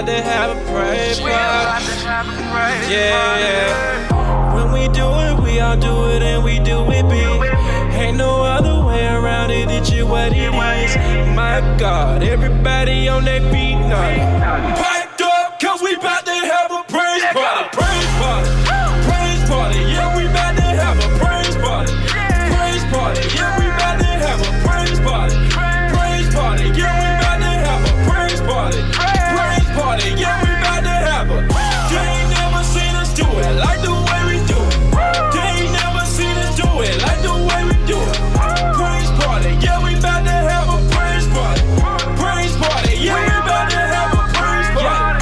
about to have a praise party. Yeah. When we do it, we all do it and we do it big. Ain't no other way around it, it's just what it is. My God, everybody on their feet now. Piped up, cause we about to have a praise party. Praise party, praise party. Yeah, we about to have a praise party. Praise party, yeah, we about to have a praise party. Praise party, yeah, we about to have a praise party. Praise party, yeah, we about to have a. They ain't never seen us do it like the way we do it. They ain't never seen us do it like the way we do it. Praise party, yeah, we about to have a praise party. Praise party, yeah, we about to have a praise party.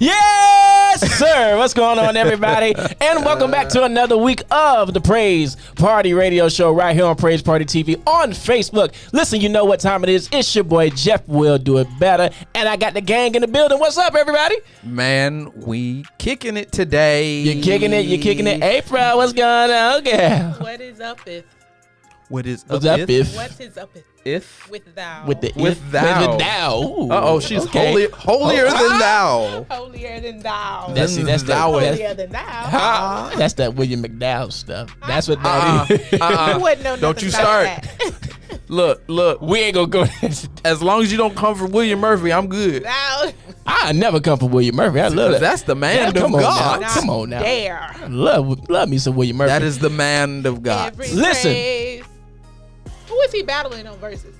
Yes, sir. What's going on, everybody? And welcome back to another week of the Praise Party Radio Show right here on Praise Party TV on Facebook. Listen, you know what time it is. It's your boy, Jeff Will Do It Better. And I got the gang in the building. What's up, everybody? Man, we kicking it today. You're kicking it. April, what's going on? Okay. What is up if? What is What's up, if? What is up If? with thou? With the With if, thou. With thou. Ooh, Uh-oh, she's okay. holier than thou. Holier than thou. That's thou. Holier than thou. That's that William McDowell stuff. That's what that is. You wouldn't know Don't nothing you about start. that. Look. We ain't gonna go. As long as you don't come from William Murphy, I'm good. Now, I never come from William Murphy. I love that. That's the man of come on God. now. Come on now. dare. Love me some William Murphy. That is the man of God. Every Listen. praise. Who is he battling on verses?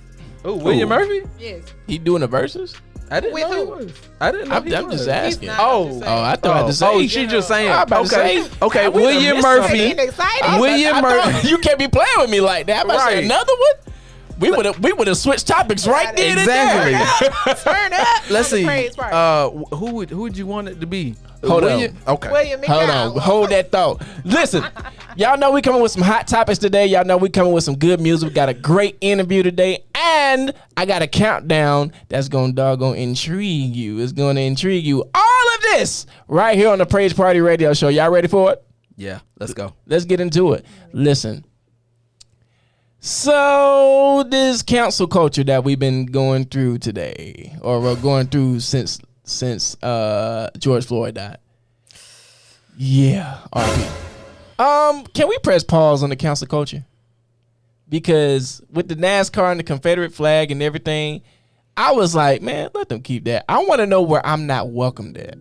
Oh, William Ooh. Murphy? Yes. He doing the verses? I didn't With know he who? was. I didn't know I'm he just was. asking. He's not, Oh. I'm just Oh, saying. I thought I had to say. Oh, she just saying. I'm about to Okay. say. Okay, We done William missed Murphy. something. Getting excited. William I Murphy. thought you can't be playing with me like that. I'm about to say Right. another one. We would have switched topics right there. Exactly. Turn up. Let's on the see. praise party. Who would you want it to be? Hold William? on. Okay. William Hold McDowell. on. Hold that thought. Listen, y'all know we coming with some hot topics today. Y'all know we coming with some good music. We got a great interview today. And I got a countdown that's going to intrigue you. It's going to intrigue you. All of this right here on the Praise Party Radio Show. Y'all ready for it? Yeah, let's go. Let's get into it. Listen. So this council culture that we've been going through today, or we're going through since George Floyd died. Yeah, RP. Can we press pause on the council culture? Because with the NASCAR and the Confederate flag and everything, I was like, man, let them keep that. I want to know where I'm not welcomed at.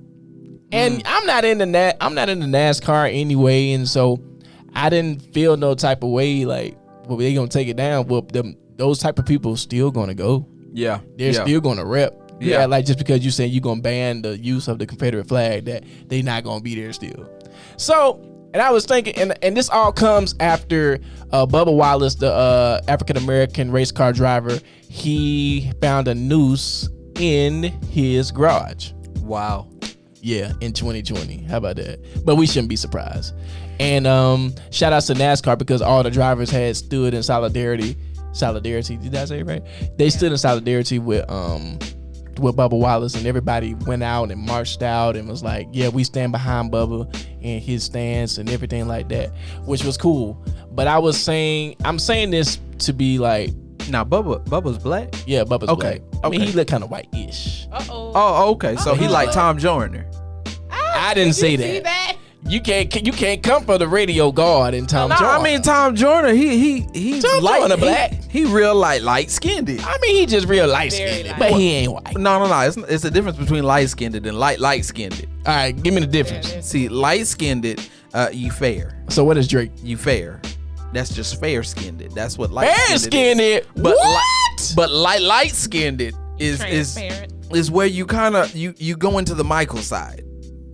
And I'm not into NASCAR anyway, and so I didn't feel no type of way like, well, they gonna take it down. Well, those type of people still gonna go. Yeah. They're still gonna rep. Yeah. Yeah, like just because you say you're gonna ban the use of the Confederate flag, that they not gonna be there still. So, and I was thinking, and this all comes after Bubba Wallace, the African American race car driver, he found a noose in his garage. Wow. Yeah, in 2020. How about that? But we shouldn't be surprised. And shout out to NASCAR because all the drivers had stood in solidarity. Did I say it right? They stood in solidarity with Bubba Wallace, and everybody went out and marched out and was like, yeah, we stand behind Bubba and his stance and everything like that, which was cool. But I'm saying this to be like, Now, Bubba's black? yeah, Bubba's Okay, black. I mean, okay. he look kind of white-ish. Uh-oh. Oh, okay. So he like Tom Joyner. I didn't Did say you that. see that? You can't come for the radio guard and Tom No, Joyner. I mean Tom Joyner. He's Tom light. Joyner black. He real light skinned. I mean, he just real light Very skinned, light. but he ain't white. No. It's a difference between light skinned and light skinned. All right, give me the difference. Yeah, See, light skinned, you fair. So what is Drake? You fair. That's just fair skinned. That's what light Fair skinned it. But What? But light skinned is Transparent. is where you kind of you go into the Michael side.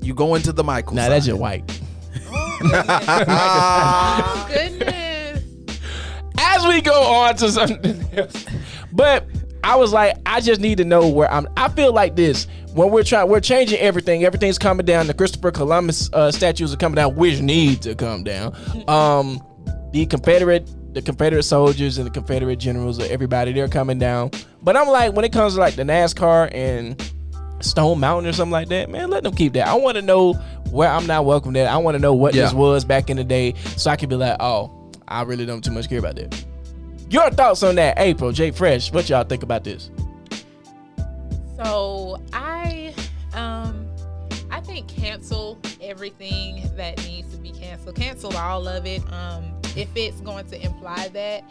You go into the Michael Nah, side. that's just white. Oh, goodness. As we go on to something else, but I was like, I just need to know where I feel like this when we're changing everything. Everything's coming down. The Christopher Columbus statues are coming down, which need to come down. The Confederate soldiers and the Confederate generals, everybody, they're coming down. But I'm like, when it comes to like the NASCAR and Stone Mountain or something like that, man, let them keep that. I want to know where I'm not welcome at. I want to know what this was back in the day, so I can be like, oh, I really don't too much care about that. Your thoughts on that, April, J Fresh? What y'all think about this? So I think cancel everything that needs to be canceled. Cancel all of it. If it's going to imply that.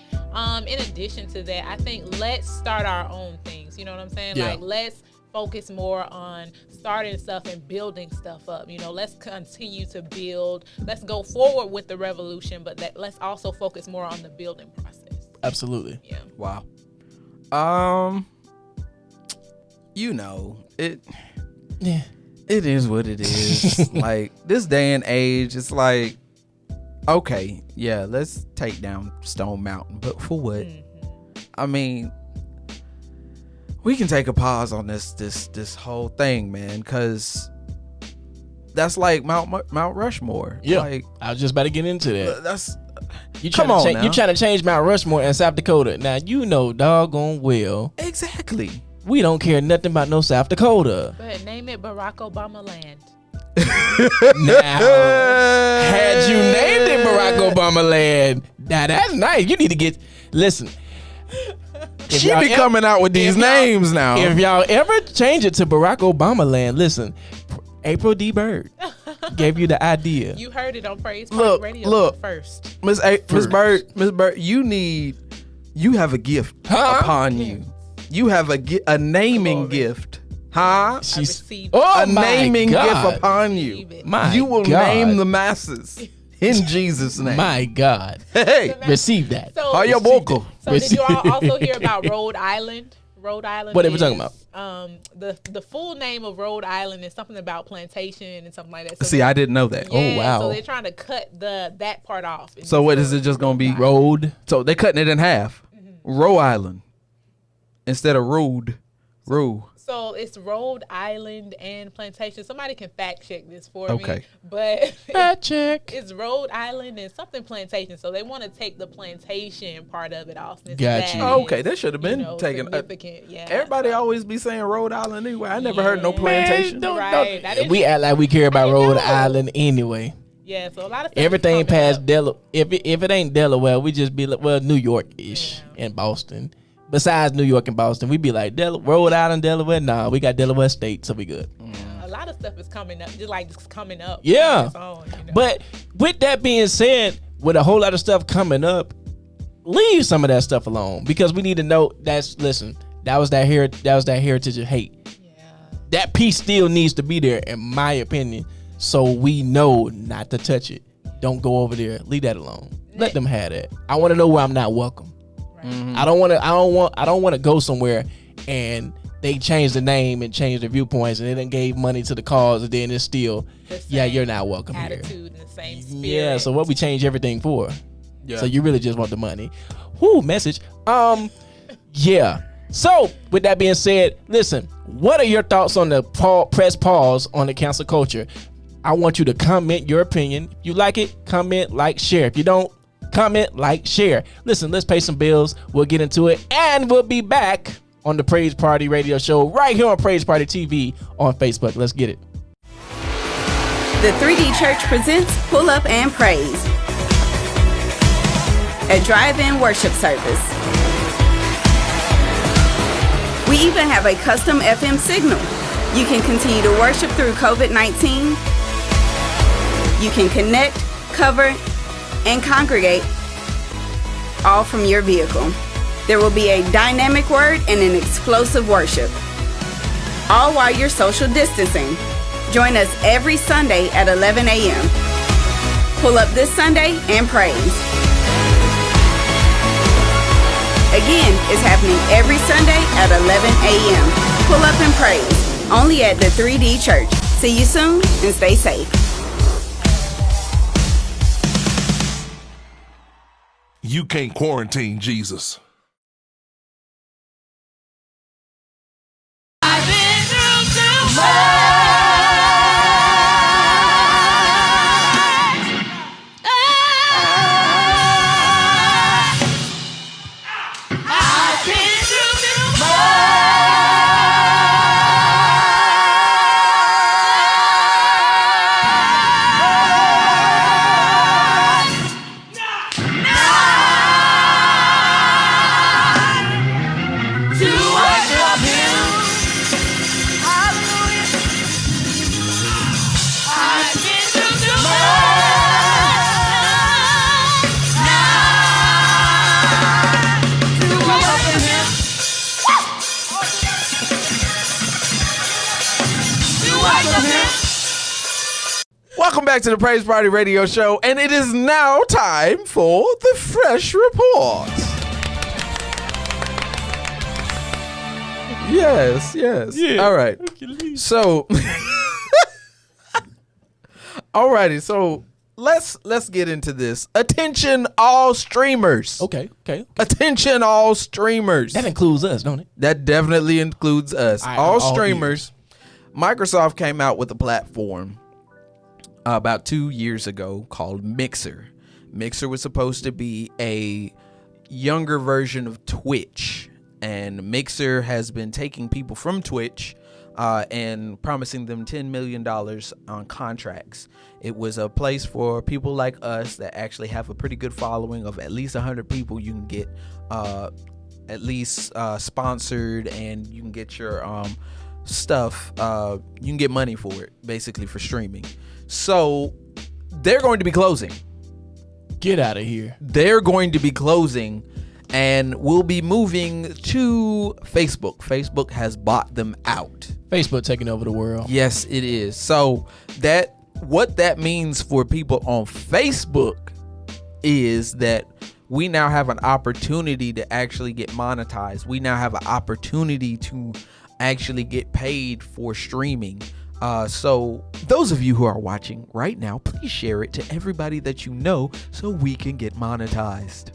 In addition to that, I think let's start our own things. You know what I'm saying? Yeah. Like let's focus more on starting stuff and building stuff up. You know, let's continue to build. Let's go forward with the revolution, but let's also focus more on the building process. Absolutely. Yeah. Wow. You know, it is what it is. Like this day and age, it's like, okay, yeah, let's take down Stone Mountain, but for what? I mean, we can take a pause on this whole thing, man, because that's like Mount Rushmore. Yeah, like, I was just about to get into that. That's You come on now. You trying to change Mount Rushmore in South Dakota? Now you know doggone well exactly. we don't care nothing about no South Dakota. But name it Barack Obama land. Now, had you named it Barack Obama land, now that's nice. You need to listen. If She y'all be coming out with these if y'all- names now. If y'all ever change it to Barack Obama land, listen, April D. Bird gave you the idea. You heard it on Praise Look, Party Radio look. first. Miss Bird, you have a gift Huh? upon you. You have a naming Glory. gift, huh? I received Oh A my naming God. gift upon you. Receive it. My You will God. name the masses in Jesus' name. My God, Hey, receive that. So, Hayaboko. so did you all also hear about Rhode Island? Rhode Island. What are we talking about? The full name of Rhode Island is something about plantation and something like that. So See, I didn't know that. Oh, wow. So they're trying to cut that part off. So what is it just gonna be? Road. So they're cutting it in half. Rhode Island instead of road. Rue. So it's Rhode Island and plantation. Somebody can fact check this for me. Okay. But Fact check. it's Rhode Island and something plantation. So they want to take the plantation part of it off. since Got that you. Oh, is, okay, that should have been taken. significant. Yeah. Everybody so- always be saying Rhode Island anyway. I never heard no Yeah. plantation. Man, Right. I didn't- we act like we care about I Rhode know. Island anyway. Yeah. So a lot of stuff is Everything coming past up. Delaware. If it ain't Delaware, we just be like, well, New York ish and Boston. Besides New York and Boston, we be like Rhode Island, Delaware. Nah, we got Delaware State, so we good. A lot of stuff is coming up, just like it's coming up. Yeah. on its own, you know. But with that being said, with a whole lot of stuff coming up, leave some of that stuff alone because we need to know that was that heritage of hate. yeah. That piece still needs to be there, in my opinion, so we know not to touch it. Don't go over there. Leave that alone. Let them have that. I want to know where I'm not welcome. Right. I don't want to go somewhere and they change the name and change the viewpoints and they done gave money to the cause and then it's still The yeah, same you're not welcome here. attitude and the same spirit. Yeah, so what we change everything for? Yeah. So you really just want the money. Whoo, message. Yeah. So with that being said, listen, what are your thoughts on the press pause on the cancel culture? I want you to comment your opinion. If you like it, comment, like, share. If you don't, comment, like, share. Listen, let's pay some bills. We'll get into it. And we'll be back on the Praise Party Radio Show right here on Praise Party TV on Facebook. Let's get it. The 3D Church presents Pull Up and Praise, a drive-in worship service. We even have a custom FM signal. You can continue to worship through COVID-19. You can connect, cover, and congregate all from your vehicle. There will be a dynamic word and an explosive worship, all while you're social distancing. Join us every Sunday at 11 a.m. Pull up this Sunday and praise. Again, it's happening every Sunday at 11 a.m. Pull up and praise, only at the 3D Church. See you soon and stay safe. You can't quarantine Jesus. Welcome back to the Praise Party Radio Show, and it is now time for the Fresh Report. Yes. Yeah. All right. So, alrighty. So let's get into this. Attention, all streamers. Okay. Attention, all streamers. That includes us, don't it? That definitely includes us. All all streamers. Microsoft came out with a platform about 2 years ago called Mixer. Mixer was supposed to be a younger version of Twitch, and Mixer has been taking people from Twitch and promising them $10 million on contracts. It was a place for people like us that actually have a pretty good following of at least 100 people. You can get at least sponsored, and you can get your stuff. You can get money for it, basically, for streaming. So they're going to be closing. Get out of here. They're going to be closing, and we'll be moving to Facebook. Facebook has bought them out. Facebook taking over the world. Yes, it is. So what that means for people on Facebook is that we now have an opportunity to actually get monetized. We now have an opportunity to actually get paid for streaming. So those of you who are watching right now, please share it to everybody that you know so we can get monetized.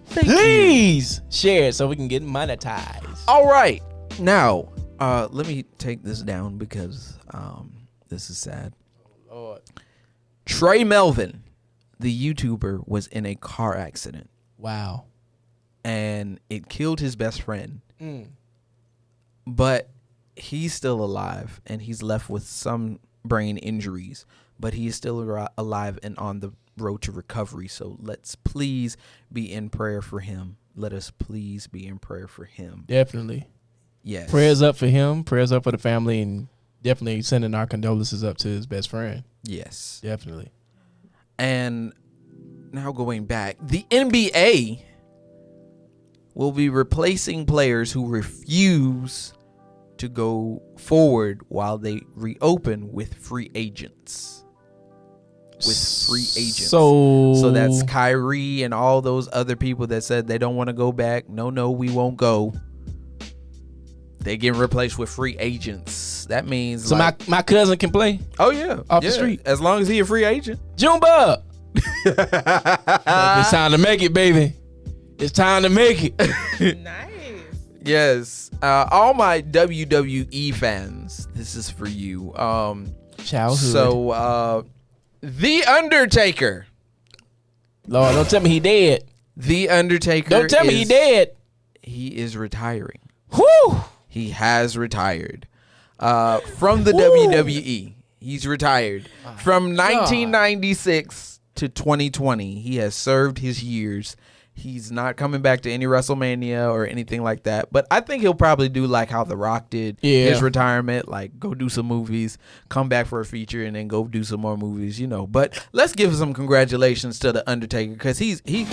Please share it so we can get monetized. All right. Now, let me take this down because this is sad. Lord. Trey Melvin, the YouTuber, was in a car accident. Wow. And it killed his best friend. But he's still alive, and he's left with some brain injuries, but he is still alive and on the road to recovery. So let's please be in prayer for him. Let us please be in prayer for him. Definitely. Yes. Prayers up for him. Prayers up for the family, and definitely sending our condolences up to his best friend. Yes. Definitely. And now going back, the NBA will be replacing players who refuse to go forward while they reopen with free agents. So that's Kyrie and all those other people that said they don't want to go back. No, we won't go. They get replaced with free agents. That means so my cousin can play. Oh yeah, off the street as long as he a free agent. Jumba. It's time to make it, baby. It's time to make it. Nice. Yes. All my WWE fans, this is for you. Childhood. So, The Undertaker. Lord, don't tell me he dead. The Undertaker. Don't tell me he dead. He is retiring. Whoo! He has retired from the WWE. He's retired from 1996 to 2020. He has served his years. He's not coming back to any WrestleMania or anything like that. But I think he'll probably do like how The Rock did his retirement, like go do some movies, come back for a feature, and then go do some more movies, But let's give some congratulations to The Undertaker because he's paid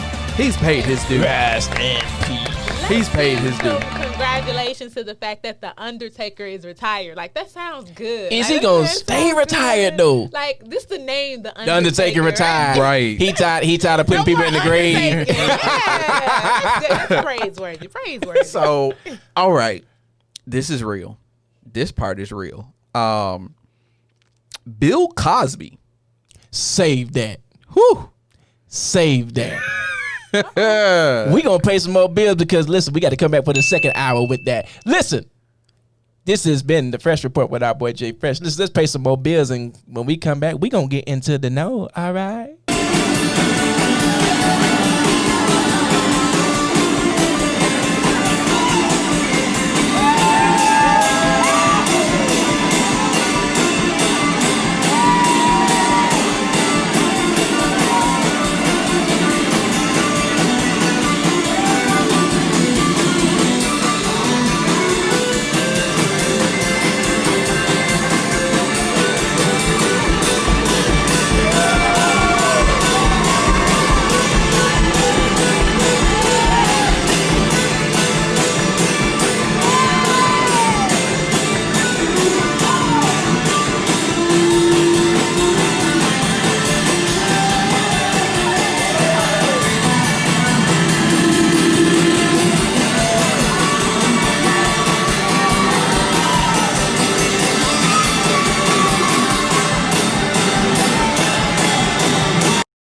his due. Rest in peace. He's paid his due. Congratulations to the fact that The Undertaker is retired. Like, that sounds good. Is he gonna stay retired though? Like, this the name, The Undertaker. The Undertaker retired. Right. He tired of putting people in the grave. Yeah. That's praiseworthy. So, all right. This is real. This part is real. Bill Cosby. Save that. Whew. Save that. We gonna pay some more bills because listen, we got to come back for the second hour with that. Listen, this has been the Fresh Report with our boy J Fresh. Let's pay some more bills, and when we come back, we gonna get into the know. All right.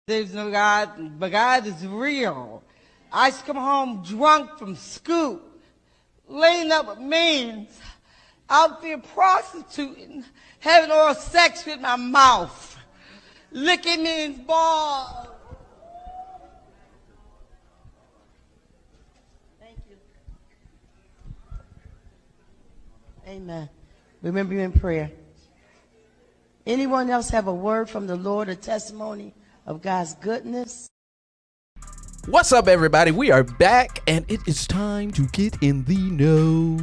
There's no God, but God is real. I used to come home drunk from school, laying up with men, out there prostituting, having oral sex with my mouth, licking men's balls. Thank you. Amen. Remember you in prayer. Anyone else have a word from the Lord, a testimony of God's goodness? What's up, everybody? We are back, and it is time to get in the know.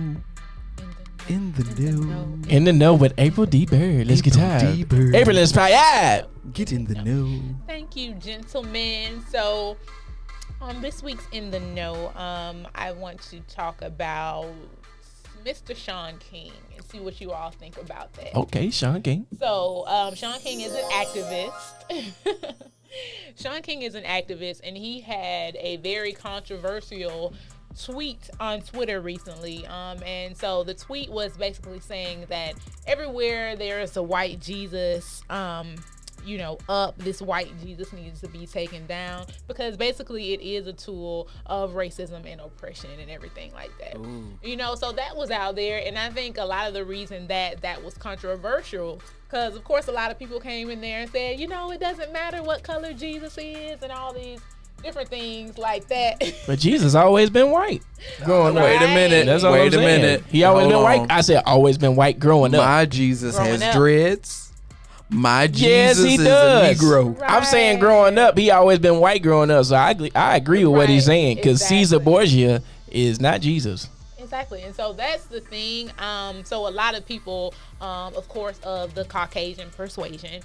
In the know with April D. Bird. Let's get tired. Aprilinspired. Get in the know. Thank you, gentlemen. So, this week's In the Know, I want to talk about Mr. Sean King and see what you all think about that. Okay, Sean King. So, Sean King is an activist. Sean King is an activist, and he had a very controversial tweet on Twitter recently. And so the tweet was basically saying that everywhere there is a white Jesus, up, this white Jesus needs to be taken down, because basically it is a tool of racism and oppression and everything like that. Ooh. So that was out there, and I think a lot of the reason that was controversial, because of course a lot of people came in there and said, it doesn't matter what color Jesus is and all these different things like that. But Jesus always been white. Growing up. Wait a minute. That's all I'm saying. He always been white. I said always been white growing up. My Jesus has dreads. My yes, Jesus he is does. a Negro. Right. I'm saying growing up, he always been white growing up. So I agree with what he's saying, because Caesar Borgia is not Jesus. Exactly. And so that's the thing. So a lot of people, of course, of the Caucasian persuasion,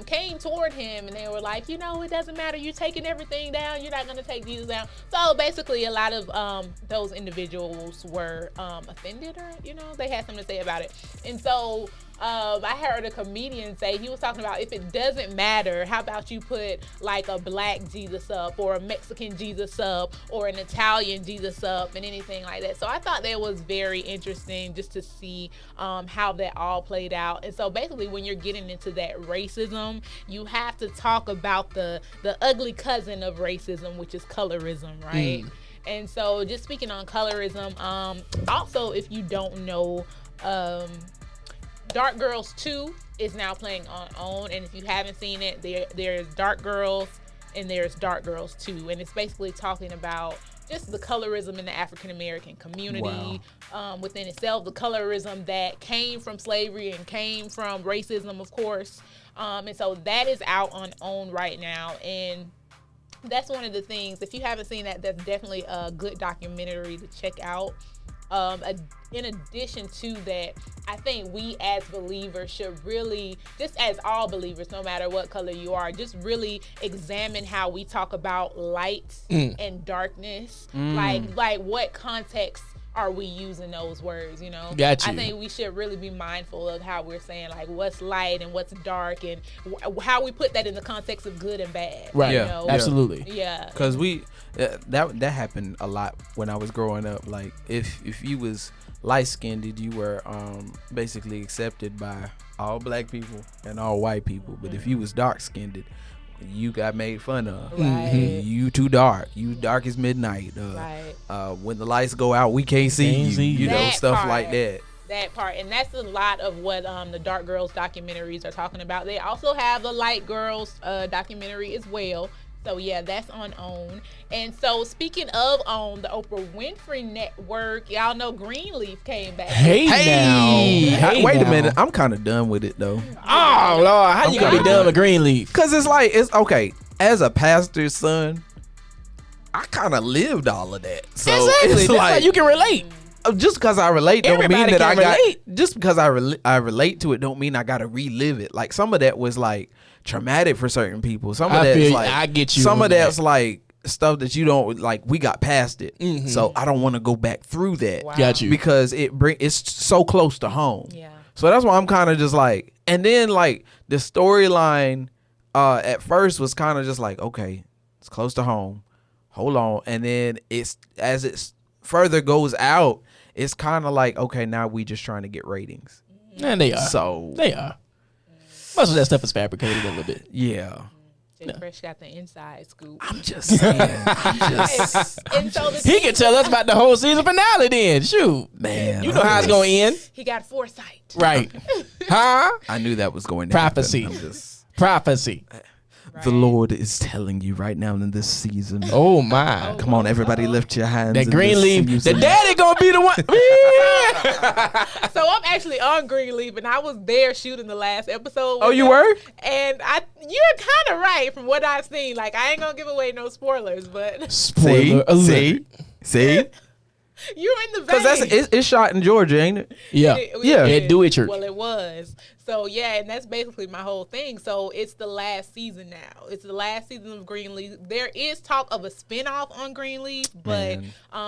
came toward him, and they were like, it doesn't matter. You're taking everything down. You're not going to take Jesus down. So basically, a lot of those individuals were offended, or, they had something to say about it. And so I heard a comedian say, he was talking about, if it doesn't matter, how about you put like a black Jesus up, or a Mexican Jesus up, or an Italian Jesus up, and anything like that. So I thought that was very interesting just to see how that all played out. And so basically, when you're getting into that racism, you have to talk about the ugly cousin of racism, which is colorism, right? And so just speaking on colorism, also, if you don't know, Dark Girls 2 is now playing on OWN, and if you haven't seen it, there's Dark Girls and there's Dark Girls 2, and it's basically talking about just the colorism in the African American community. Within itself, the colorism that came from slavery and came from racism, of course. And so that is out on OWN right now, and that's one of the things, if you haven't seen that, that's definitely a good documentary to check out. In addition to that, I think we as believers should really, just as all believers, no matter what color you are, just really examine how we talk about light and darkness. Like what context are we using those words, Got you. I think we should really be mindful of how we're saying, like, what's light and what's dark, and how we put that in the context of good and bad. Right. Yeah. Absolutely. Yeah. Because that happened a lot when I was growing up. Like, if you was light-skinned, you were basically accepted by all black people and all white people. But if you was dark-skinned, you got made fun of. Right. You too dark. You dark as midnight. When the lights go out, we can't see you. You know, stuff like that. That part, and that's a lot of what the Dark Girls documentaries are talking about. They also have the Light Girls documentary as well. So yeah, that's on OWN. And so speaking of OWN, the Oprah Winfrey Network, y'all know Greeneleaf came back. Hey Wait a minute, I'm kind of done with it though. Oh Lord, how you gonna be done with Greeneleaf? Because it's okay. As a pastor's son, I kind of lived all of that. So exactly. it's That's like why you can relate. Just because I relate don't Everybody mean that can relate. just because I relate to it don't mean I gotta relive it. Like, some of that was like traumatic for certain people. Some of that's like, I get you. Some of that's like stuff that you don't like. We got past it, so I don't want to go back through that. Wow. Got you. Because it's so close to home. Yeah. So that's why I'm kind of just like, and then like the storyline at first was kind of just like, okay, it's close to home. Hold on, and then as it further goes out, it's kind of like, okay, now we just trying to get ratings. And they are. So they are. Most of that stuff is fabricated a little bit. yeah. Jay Fresh got the inside scoop. I'm just saying. And so the He can tell us about the whole season finale then. Shoot. Man, You know how it's going to end. he got foresight. Right. Huh? I knew that was going to Prophecy. happen. I'm just- Prophecy. The Lord is telling you right now in this season. Oh, my. Come on, everybody, lift your hands. That in Greeneleaf. this The season. daddy going to be the one. So I'm actually on Greeneleaf, and I was there shooting the last episode. Oh, with you them. were? And you're kind of right from what I've seen. Like, I ain't gonna give away no spoilers, but Spoiler alert. See? you're in the vein. Because it's shot in Georgia, ain't it? Yeah. Yeah. At Dewey Church. Well, it was. So yeah, and that's basically my whole thing. So it's the last season now. It's the last season of Greeneleaf. There is talk of a spinoff on Greeneleaf, but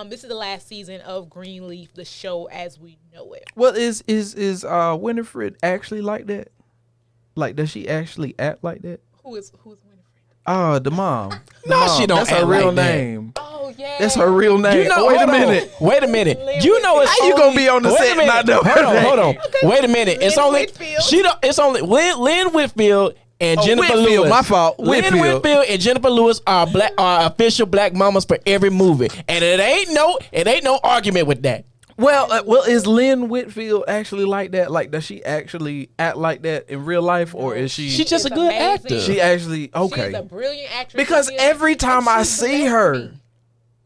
this is the last season of Greeneleaf, the show as we know it. Well, is Winifred actually like that? Like, does she actually act like that? Who's Winifred? Oh, the mom. The No, mom. she don't That's her act real like that. name. Oh yeah. That's her real name. You know, wait a hold on. minute. Wait a minute. Lynn You know it's How you only- gonna be on the wait a set and minute. not know her Hold on, name? hold on. Wait a minute. It's Lynn only Whitfield. It's only Lynn Whitfield and Oh, Jennifer Whitfield, Lewis. my fault. Lynn Whitfield. Whitfield and Jennifer Lewis are official black mamas for every movie, and it ain't no argument with that. Well, is Lynn Whitfield actually like that? Like, does she actually act like that in real life, or is she? She's just a It's good amazing. actor. She actually okay. She's a brilliant actress. Because She is. every time And I she see blessed her, me.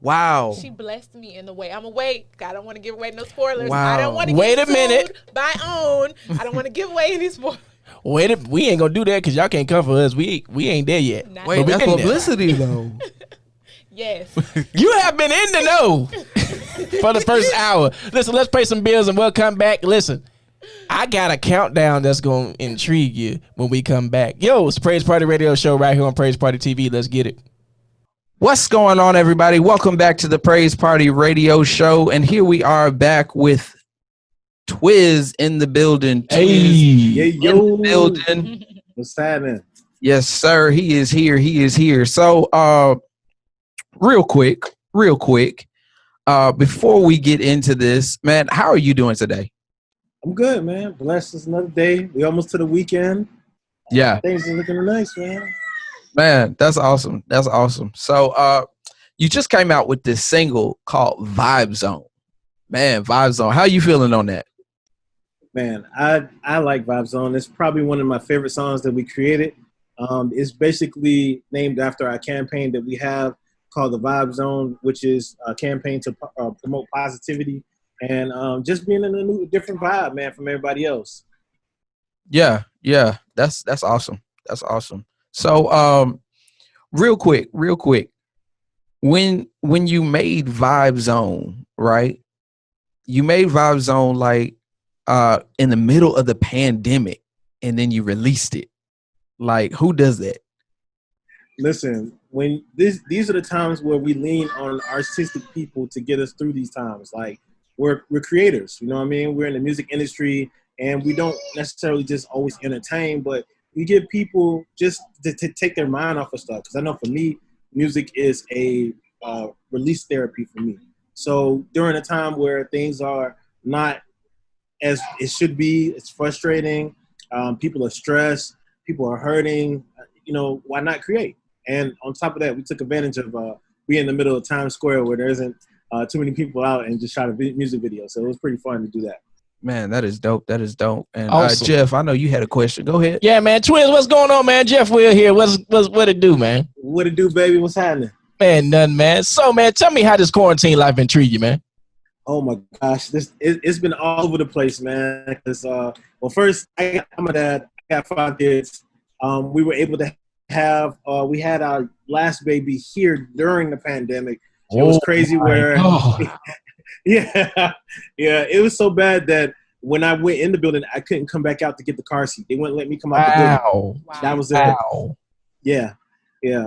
wow. She blessed me in the way. I'm awake. I don't want to give away no spoilers. Wow. I don't want to Wait get a minute. sued by OWN. I don't want to give away any spoilers. We ain't gonna do that because y'all can't cover us. We ain't there yet. Not Wait, But we that's getting there. publicity though. Yes. You have been in the know for the first hour. Listen, let's pay some bills and we'll come back. Listen, I got a countdown that's going to intrigue you when we come back. Yo, it's the Praise Party Radio Show right here on Praise Party TV. Let's get it. What's going on, everybody? Welcome back to the Praise Party Radio Show, and here we are back with Twiz in the building. Twiz Yeah, in yo. the building. What's happening? Yes, sir. He is here. He is here. So, real quick, before we get into this, man, how are you doing today? I'm good, man. Blessed. It's another day. We almost to the weekend. Yeah, Things are looking nice, man. man, that's awesome. That's awesome. So, you just came out with this single called Vibe Zone. Man, Vibe Zone. How you feeling on that? Man, I like Vibe Zone. It's probably one of my favorite songs that we created. It's basically named after our campaign that we have called the Vibe Zone, which is a campaign to promote positivity and just being in a different vibe, man, from everybody else. Yeah, that's awesome. That's awesome. So, real quick, when you made Vibe Zone, right? You made Vibe Zone like in the middle of the pandemic, and then you released it. Like, who does that? Listen, when these are the times where we lean on artistic people to get us through these times. Like, we're creators, you know what I mean? We're in the music industry, and we don't necessarily just always entertain, but we give people just to take their mind off of stuff. Because I know for me, music is a release therapy for me. So during a time where things are not as it should be, it's frustrating, people are stressed, people are hurting, you know, why not create? And on top of that, we took advantage of being in the middle of Times Square where there isn't too many people out and just shot a music video. So it was pretty fun to do that. Man, that is dope. That is dope. And Awesome. Jeff, I know you had a question. Go ahead. Yeah, man. Twiz, what's going on, man? Jeff Will here. What it do, man? What it do, baby? What's happening? Man, nothing, man. So, man, tell me how this quarantine life been treating you, man. Oh my gosh, it's been all over the place, man. Because well, first I'm a dad. I got 5 kids. We were able to have we had our last baby here during the pandemic. It was crazy where yeah, it was so bad that when I went in the building, I couldn't come back out to get the car seat. They wouldn't let me come out the building. Wow. That was it. Wow. Yeah.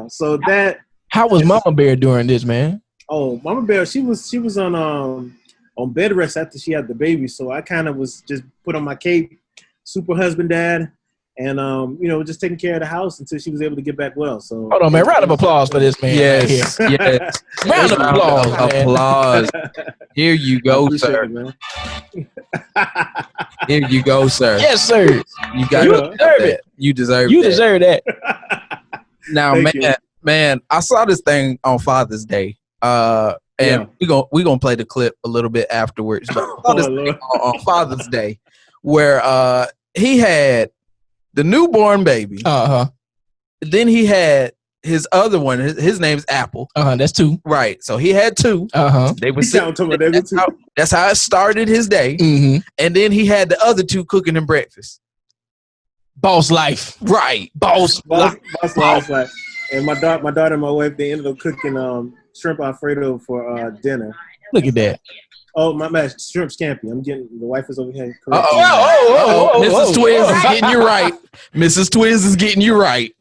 So that. How was Mama Bear during this, man? Oh, Mama Bear, she was on bed rest after she had the baby, so I kind of was just put on my cape, super husband dad, and you know, just taking care of the house until she was able to get back well. So Hold on, man. Round of applause for this man. Yes, right here. yes. Round of applause, man. Applause. Here you I go, appreciate sir. it, man. Here you go, sir. Yes, sir. You got You it. deserve it. You deserve You that. deserve that. Now, Thank you. man, I saw this thing on Father's Day. And we gonna play the clip a little bit afterwards. But I saw this thing on Father's Day where he had the newborn baby. Then he had his other one. His name's Apple. That's two. Right. So he had two. They were that's how it started his day. And then he had the other two cooking him breakfast. Boss life. Right. Boss life. And my daughter and my wife, they ended up cooking shrimp Alfredo for dinner. Look at that. Oh, my man, shrimp scampi. I'm getting the wife is over here. Mrs. Twiz is getting you right. Mrs. Twiz is getting you right.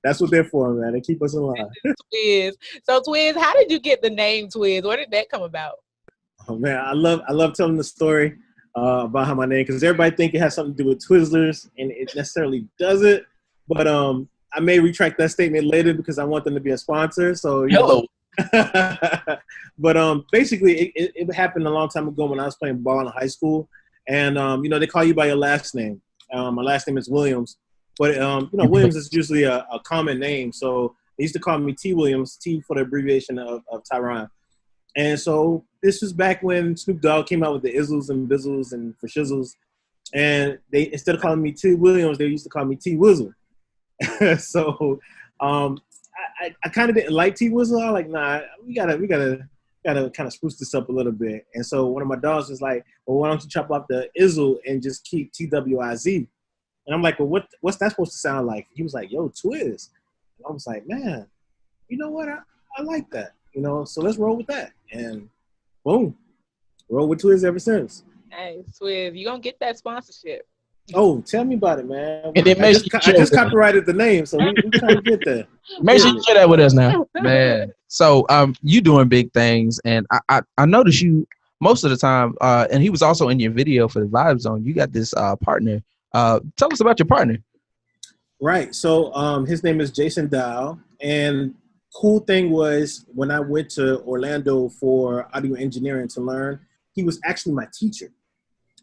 That's what they're for, man. They keep us alive. Twiz. So Twiz, how did you get the name Twiz? Where did that come about? Oh man, I love telling the story about how my name, because everybody think it has something to do with Twizzlers, and it necessarily doesn't. But I may retract that statement later because I want them to be a sponsor. So hello. But basically, it happened a long time ago when I was playing ball in high school, and they call you by your last name. My last name is Williams, but Williams is usually a common name. So they used to call me T Williams, T for the abbreviation of Tyron. And so this was back when Snoop Dogg came out with the Izzles and Bizzles and for Shizzles, and they, instead of calling me T Williams, they used to call me T Wizzle. So I kind of didn't like T Wizzle. I was like, nah, we gotta kind of spruce this up a little bit. And so one of my dogs was like, well, why don't you chop off the Izzle and just keep TWIZ? And I'm like, well, what's that supposed to sound like? He was like, yo, Twiz. And I was like, man, you know what? I like that. So let's roll with that. And boom, roll with Twiz ever since. Hey, Twiz, you gonna get that sponsorship. Oh, tell me about it, man. And I just copyrighted the name, so we trying to get there. Make sure you share that with us now. Man. So you doing big things, and I noticed you most of the time, and he was also in your video for the Vibe Zone. You got this partner. Tell us about your partner. Right. So his name is Jason Dow, and cool thing was when I went to Orlando for audio engineering to learn, he was actually my teacher.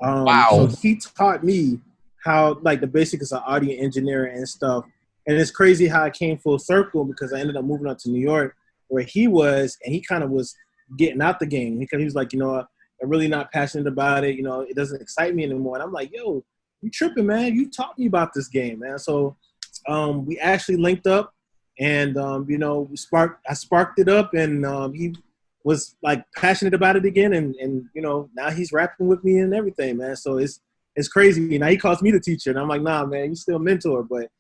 Wow. So he taught me how, like, the basics of audio engineering and stuff. And it's crazy how I came full circle because I ended up moving up to New York where he was, and he kind of was getting out the game because he was like, I'm really not passionate about it. It doesn't excite me anymore. And I'm like, yo, you tripping, man. You taught me about this game, man. So we actually linked up and, I sparked it up and he was like passionate about it again. And now he's rapping with me and everything, man. So it's crazy. Now he calls me the teacher and I'm like, nah, man, you're still a mentor, but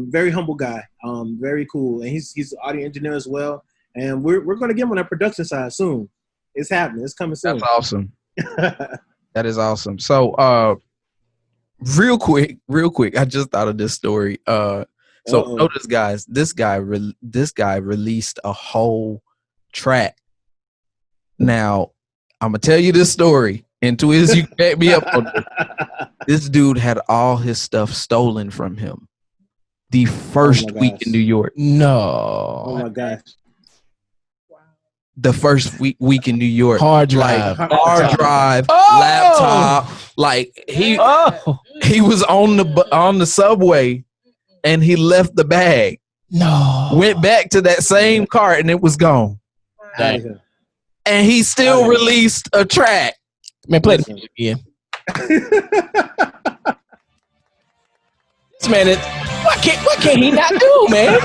very humble guy, very cool. And he's an audio engineer as well. And we're going to get him on that production side soon. It's happening. It's coming soon. That's awesome. That is awesome. So real quick, I just thought of this story. So notice, guys, this guy released a whole track. Now, I'm gonna tell you this story, and Twiz, you can back me up on this. This dude had all his stuff stolen from him the first week in New York. No. Oh my gosh. The first week in New York. Hard drive. Laptop. Like he was on the subway and he left the bag. No. Went back to that same cart and it was gone. Dang. And he still released a track. Man, play the again. This man, what can he not do, man?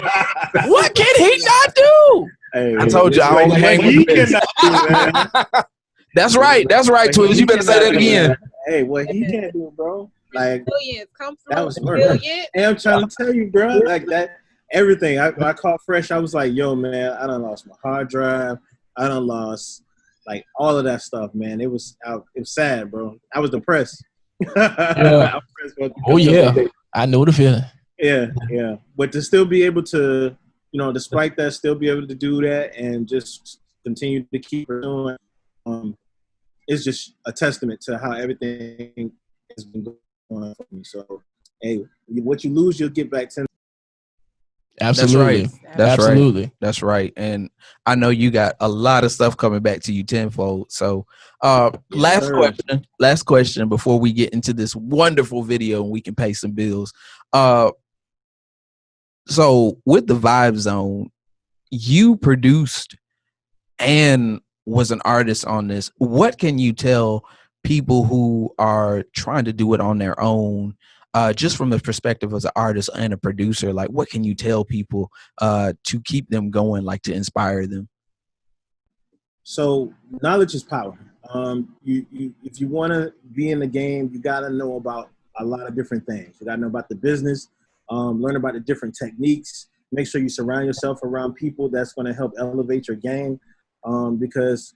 What can he not do? Hey, I told you I only hang with the best. That's right, Twiz. You better say that again. Hey, what he can't do, bro. Like that was work. Hey, I'm trying to tell you, bro. Like that, everything. I caught fresh. I was like, yo, man, I done lost my hard drive. I done lost like all of that stuff, man. It was sad, bro. I was depressed. Yeah. Oh yeah, I know the feeling. Yeah. But to still be able to, despite that, still be able to do that and just continue to keep doing, it's just a testament to how everything has been going on for me. So, hey, what you lose, you'll get back 10. Absolutely. That's right. And I know you got a lot of stuff coming back to you tenfold. So last question before we get into this wonderful video and we can pay some bills. So with the Vibe Zone, you produced and was an artist on this. What can you tell people who are trying to do it on their own, just from the perspective as an artist and a producer? Like, what can you tell people to keep them going, like to inspire them? So knowledge is power. If you want to be in the game, you got to know about a lot of different things. You got to know about the business, learn about the different techniques. Make sure you surround yourself around people that's going to help elevate your game, because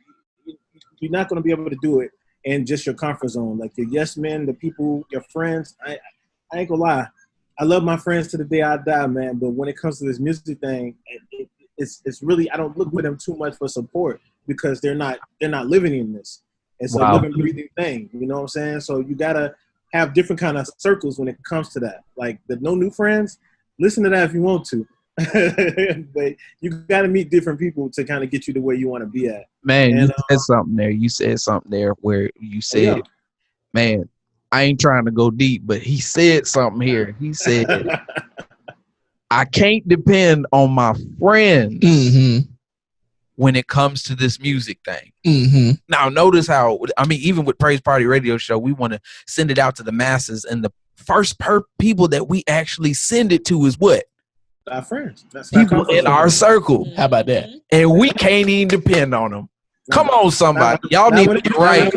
you're not going to be able to do it in just your comfort zone. Like your yes men, the people, your friends. I ain't gonna lie, I love my friends to the day I die, man. But when it comes to this music thing, it's really, I don't look for them too much for support, because they're not living in this. It's a living, breathing thing. You know what I'm saying? So you gotta have different kind of circles when it comes to that. Like the no new friends, listen to that if you want to. But you got to meet different people to kind of get you to where you want to be at. Man, and, you said something there where you said, man, I ain't trying to go deep, but he said something here. He said, I can't depend on my friends when it comes to this music thing. Now, notice how, I mean, even with Praise Party Radio Show, we want to send it out to the masses. And the first people that we actually send it to is what? Our friends. That's people in our circle. How about that? And we can't even depend on them. Come on, somebody. Y'all need to get right.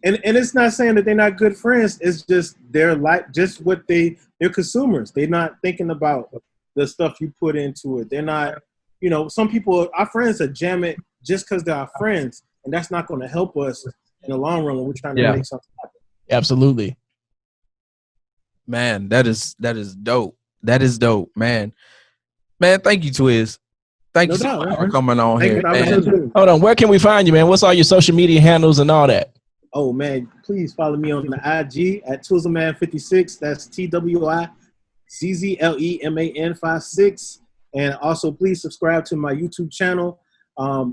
And it's not saying that they're not good friends. It's just they're like just what they're consumers. They're not thinking about the stuff you put into it. They're not, you know, some people, our friends are jam it just because they're our friends, and that's not going to help us in the long run when we're trying to make something happen. Absolutely. Man, that is dope. That is dope, man. Man, thank you, Twiz. Thank you so much for coming on here. Hold on, where can we find you, man? What's all your social media handles and all that? Oh, man, please follow me on the IG at Twizzleman56. That's TWIZZLEMAN56. And also, please subscribe to my YouTube channel,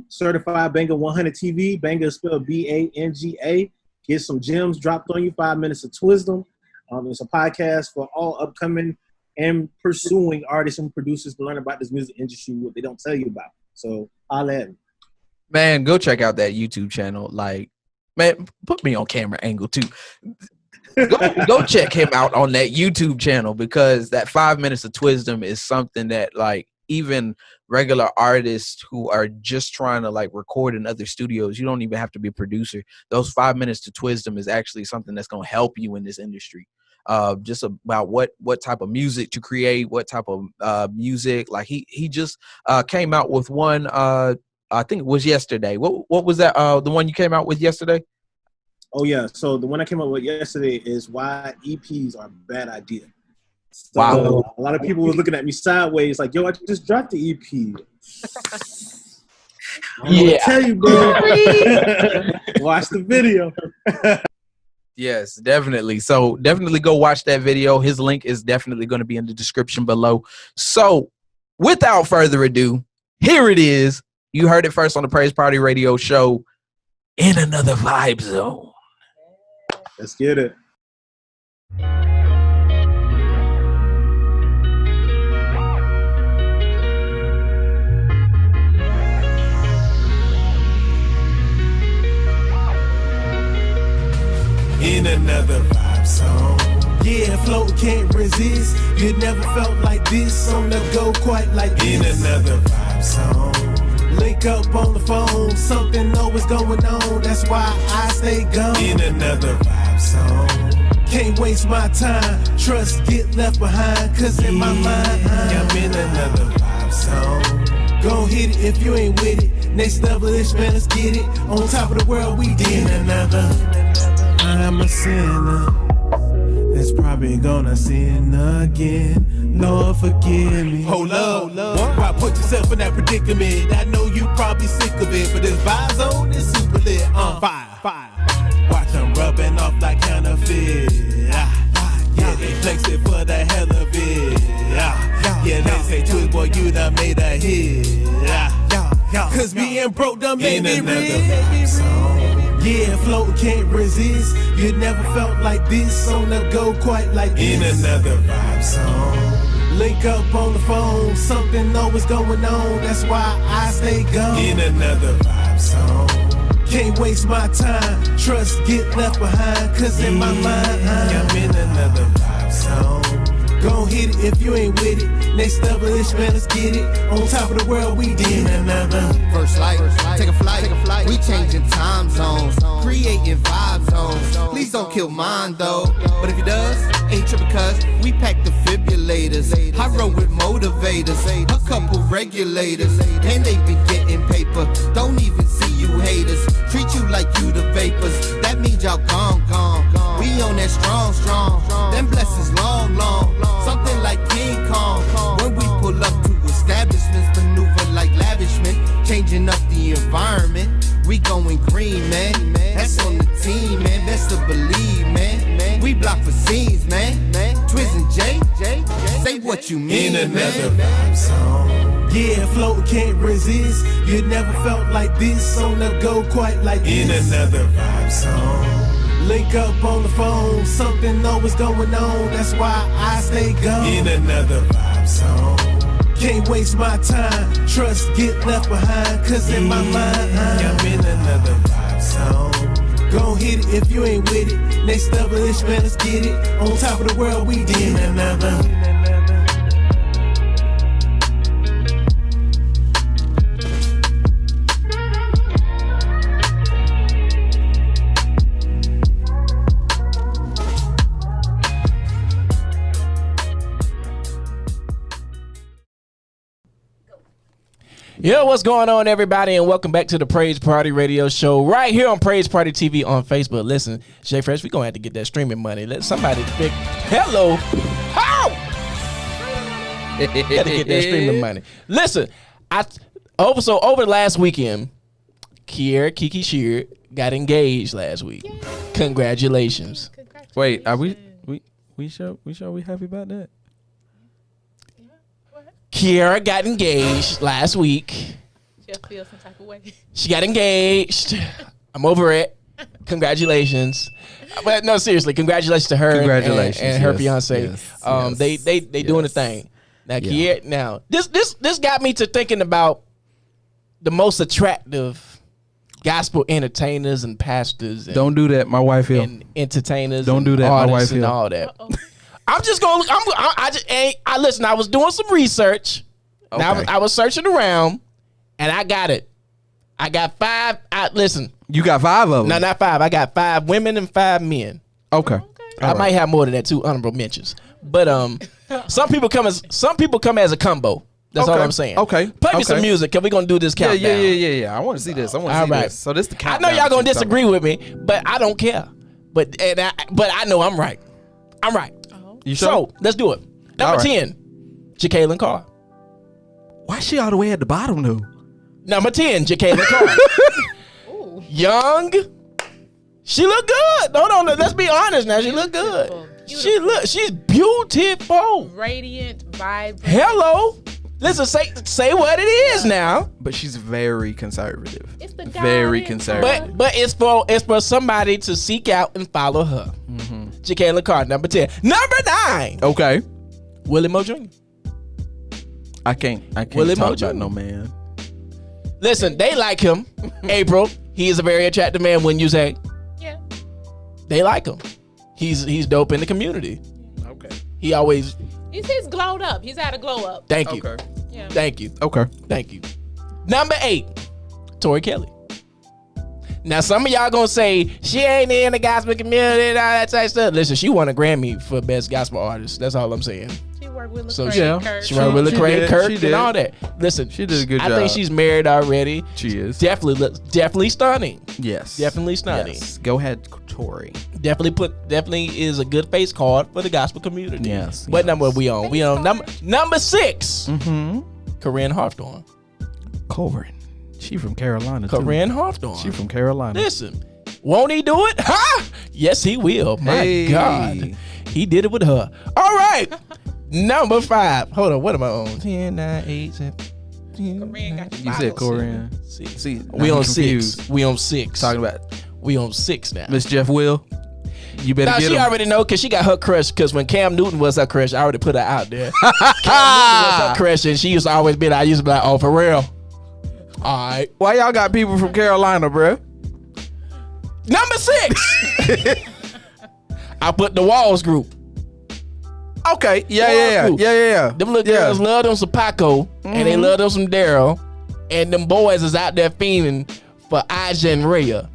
Certified Banga 100 TV. Banga is spelled BANGA. Get some gems dropped on you, 5 minutes of Twizdom. It's a podcast for all upcoming and pursuing artists and producers to learn about this music industry, what they don't tell you about. So holla at me. Man, go check out that YouTube channel. Like, man, put me on camera angle too. Go check him out on that YouTube channel, because that 5 minutes of Twizdom is something that, like, even regular artists who are just trying to like record in other studios, you don't even have to be a producer. Those 5 minutes to Twizdom is actually something that's going to help you in this industry. Just about what type of music to create, what type of music. Like he just came out with one. I think it was yesterday. What was that? The one you came out with yesterday? Oh yeah. So the one I came up with yesterday is why EPs are a bad idea. So wow. A lot of people were looking at me sideways, like, "Yo, I just dropped the EP." Yeah. Tell you, bro. Watch the video. Yes, definitely. So definitely go watch that video. His link is definitely going to be in the description below. So without further ado, here it is. You heard it first on the Praise Party Radio Show, In Another Vibe Zone. Let's get it. In another vibe zone. Yeah, flow can't resist. You never felt like this on the go quite like this. In another vibe zone. Link up on the phone, something always going on. That's why I stay gone. In another vibe zone. Can't waste my time. Trust get left behind. Cause in my mind, I'm in another vibe zone. Go hit it if you ain't with it. Next level ish, man, let's get it. On top of the world, we did. In another. I'm a sinner that's probably gonna sin again. Lord, forgive me. Hold up. Why put yourself in that predicament? I know you probably sick of it, but this vibe zone is super lit. Fire. Watch them rubbing off like counterfeit. Yeah, they flex it for the hell of it. Yeah, they say, Twiz, boy, you done made a hit. Cause being broke done made me rich. Yeah, flow can't resist. You never felt like this on the go quite like this. In another vibe zone. Link up on the phone, something always going on. That's why I stay gone. In another vibe zone. Can't waste my time. Trust get left behind. Cause in my mind, I'm in another vibe zone. Gon' hit it if you ain't with it. Next level ish, man, let's get it. On top of the world, we in another. First light, take a flight. We changing time zones, creating vibe zones. Please don't kill mine though. But if he does, ain't tripping cuz we pack defibrillators. I roll with motivators, a couple regulators. And they be getting paper. Don't even see you haters. Treat you like you the vapors. That means y'all gone. We on that strong. Them blessings long. Something like King Kong. When we pull up to establishments, maneuver like lavishment, changing up the environment. We going green, man. That's on the team, man. Best to believe, man. We block for scenes, man. Twiz and J, say what you mean, in another vibe zone. Yeah, floating can't resist. You never felt like this on the go quite like this. In another vibe zone. Link up on the phone, something always going on. That's why I stay gone. In another vibe zone. Can't waste my time. Trust get left behind. Cause in my mind, I'm in another vibe zone. Gon' hit it if you ain't with it. Next level ish, man, let's get it. On top of the world, we in another. Yo, what's going on, everybody, and welcome back to the Praise Party Radio Show right here on Praise Party TV on Facebook. Listen, J Fresh, we gonna have to get that streaming money. Let somebody pick. Hello, how? Got to get that streaming money. Listen, over the last weekend, Kiki Sheard got engaged last week. Yay. Congratulations. Wait, are we sure we happy about that? Kiara got engaged last week. She'll feel some type of way. She got engaged. I'm over it. Congratulations. But no, seriously, congratulations to her and her fiance. Yes, they doing the thing. Now, Kiara, now this got me to thinking about the most attractive gospel entertainers and pastors. And, don't do that, my wife here. And entertainers. Don't do that, my wife and here. all that. I'm just going. Listen. I was doing some research. Okay. I was searching around, and I got it. I got 5. Listen. You got 5 of them. No, not 5. I got 5 women and 5 men. Okay. I might have more than that. 2 honorable mentions. But some people come as a combo. That's all I'm saying. Okay. Play me some music. Cause we gonna do this countdown. Yeah. I want to see this. This. So this the countdown. I know y'all gonna disagree with me, but I don't care. But I know I'm right. I'm right. You sure? So let's do it. Number 10, Jacqueline Carr. Why is she all the way at the bottom though? Number 10, Jacqueline Carr. Young. She look good. No, let's be honest now. She look good. She's beautiful. Radiant, vibrant. Hello. Listen, say what it is now. But she's very conservative. It's the guy. Very conservative. But it's for somebody to seek out and follow her. Mm-hmm. Jacqueline Carr, number 10. Number 9. Okay. Willie Moe Jr. I can't Willie talk Moe Jr. about no man. Listen, they like him. April, he is a very attractive man, wouldn't you say? Yeah. They like him. He's dope in the community. Okay. He's glowed up. He's had a glow up. Thank you. Okay. Yeah. Thank you. Okay. Thank you. Number 8, Tori Kelly. Now, some of y'all gonna say she ain't in the gospel community and all that type of stuff. Listen, she won a Grammy for Best Gospel Artist. That's all I'm saying. She worked with So Lecrae, Kirk. she worked with Lecrae, Kirk, and all that. Listen, she did a good job. I think she's married already. She is. Definitely stunning. Yes. Definitely stunning. Yes. Go ahead, Tori. Definitely is a good face card for the gospel community. Yes. What number are we on? We on number 6. Mm-hmm. Corinne Hawthorne. Corinne. She from Carolina too. Corinne Hawthorne. She from Carolina. Listen, won't he do it? Ha! Yes, he will. My God. He did it with her. All right. Number 5. Hold on. What am I on? 10, 9, 8, 7. Corinne got You said Corinne. See, we on 6. We on 6. Talking about we on 6 now. Miss Jeff Will. You better Now get she him. already know because she got her crush. Because when Cam Newton was her crush, I already put her out there. Cam Newton was her crush, and she used to always be. I used to be like, oh, for real. All right. Why y'all got people from Carolina, bro? Number 6. I put the Walls group. Okay. Yeah. Them little girls love them some Paco, and they love them some Daryl, and them boys is out there fiending for Aja and Rhea.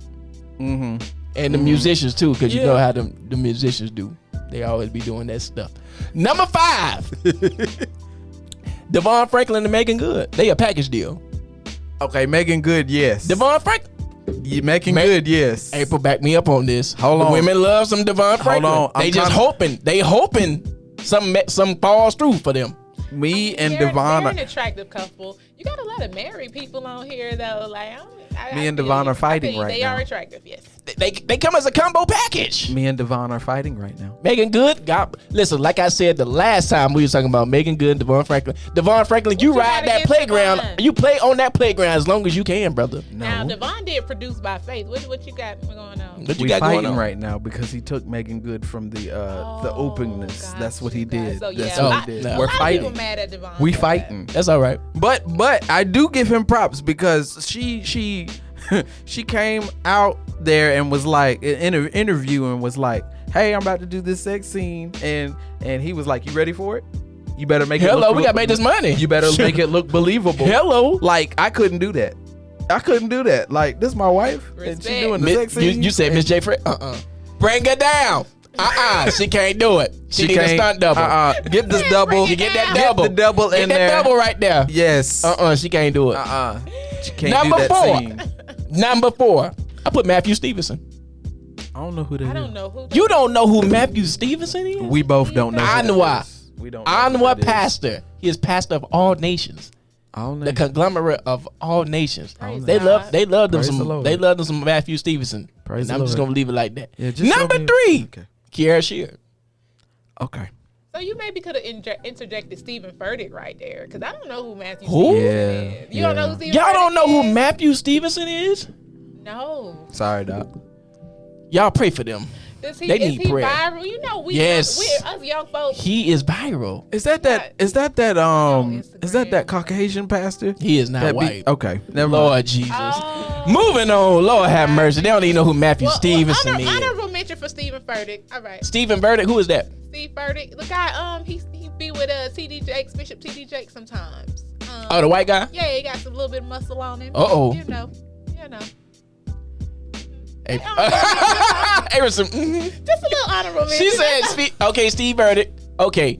And the musicians too, because you know how the musicians do. They always be doing that stuff. Number 5. Devon Franklin and Megan Good. They a package deal. Okay, Megan Good, yes. Devon Franklin. Megan Good, yes. April, back me up on this. Hold on. The women love some Devon Franklin. Hold on. They just hoping. They hoping some falls through for them. Me and They're Devon. an attractive couple. You got a lot of married people on here though. Like Me and Devon are fighting right they now. are attractive, yes. They come as a combo package. Me and Devon are fighting right now. Megan Good, listen, like I said the last time we was talking about Megan Good and Devon Franklin. Devon Franklin, you ride that playground. Devon? You play on that playground as long as you can, brother. Now Devon did Produce by Faith. What you got going on? What you We got going fighting on right now because he took Megan Good from the openness. That's what he did. So, That's yeah, what he did. no. We're a lot of fighting. people mad at Devon. We for that. fighting. That's all right. But I do give him props because she came out there and was like in an interview and was like, "Hey, I'm about to do this sex scene," and he was like, "You ready for it? You better make it. Hello, look we gotta make this money. You better make it look believable." Hello. Like I couldn't do that. Like this is my wife and she Respect. doing the sex scene. You said Miss J. Fred. Bring her down. She can't do it. She need a stunt double. Get this double. You get that double. Get the double Get in that there. double right there. Yes. She can't do it. She can't Number do that 4. scene. Number 4. I put Matthew Stevenson. I don't know who that is. I don't know who. You don't know who Matthew Stevenson is? We both don't know. who that Anwa. is. We don't. know who Anwa that is. pastor. He is pastor of all nations. All The nations. conglomerate of all nations. Praise They God. love them Praise the some. Lord. They love them some Matthew Stevenson. Praise And the I'm just Lord. gonna leave it like that. Yeah, just Number show me- 3, Okay. Kiara Sheard. Okay. So you maybe could have interjected Stephen Furtick right there, because I don't know who Matthew Who? Stevenson Yeah, is. You don't know who Stephen Y'all Furtick don't know who is? Matthew Stevenson is? No. Sorry, Doc. Y'all pray for them. Is They he need prayer. viral? You know, Yes. we're us young folks. He is viral. Is that Instagram. Caucasian pastor? He is not That be- white. okay. Never mind. Lord Jesus. Oh. Moving on. Lord have mercy. They don't even know who Matthew Stevenson is. Honorable mention for Stephen Furtick. All right. Stephen Burdick. Who is that? Steve Furtick. The guy, he be with T.D. Jakes, Bishop T.D. Jakes sometimes. Oh, the white guy? Yeah, he got some little bit of muscle on him. Uh-oh. You know. Harrison. Just a little honorable mention. She said, okay, Steve Burdick. Okay.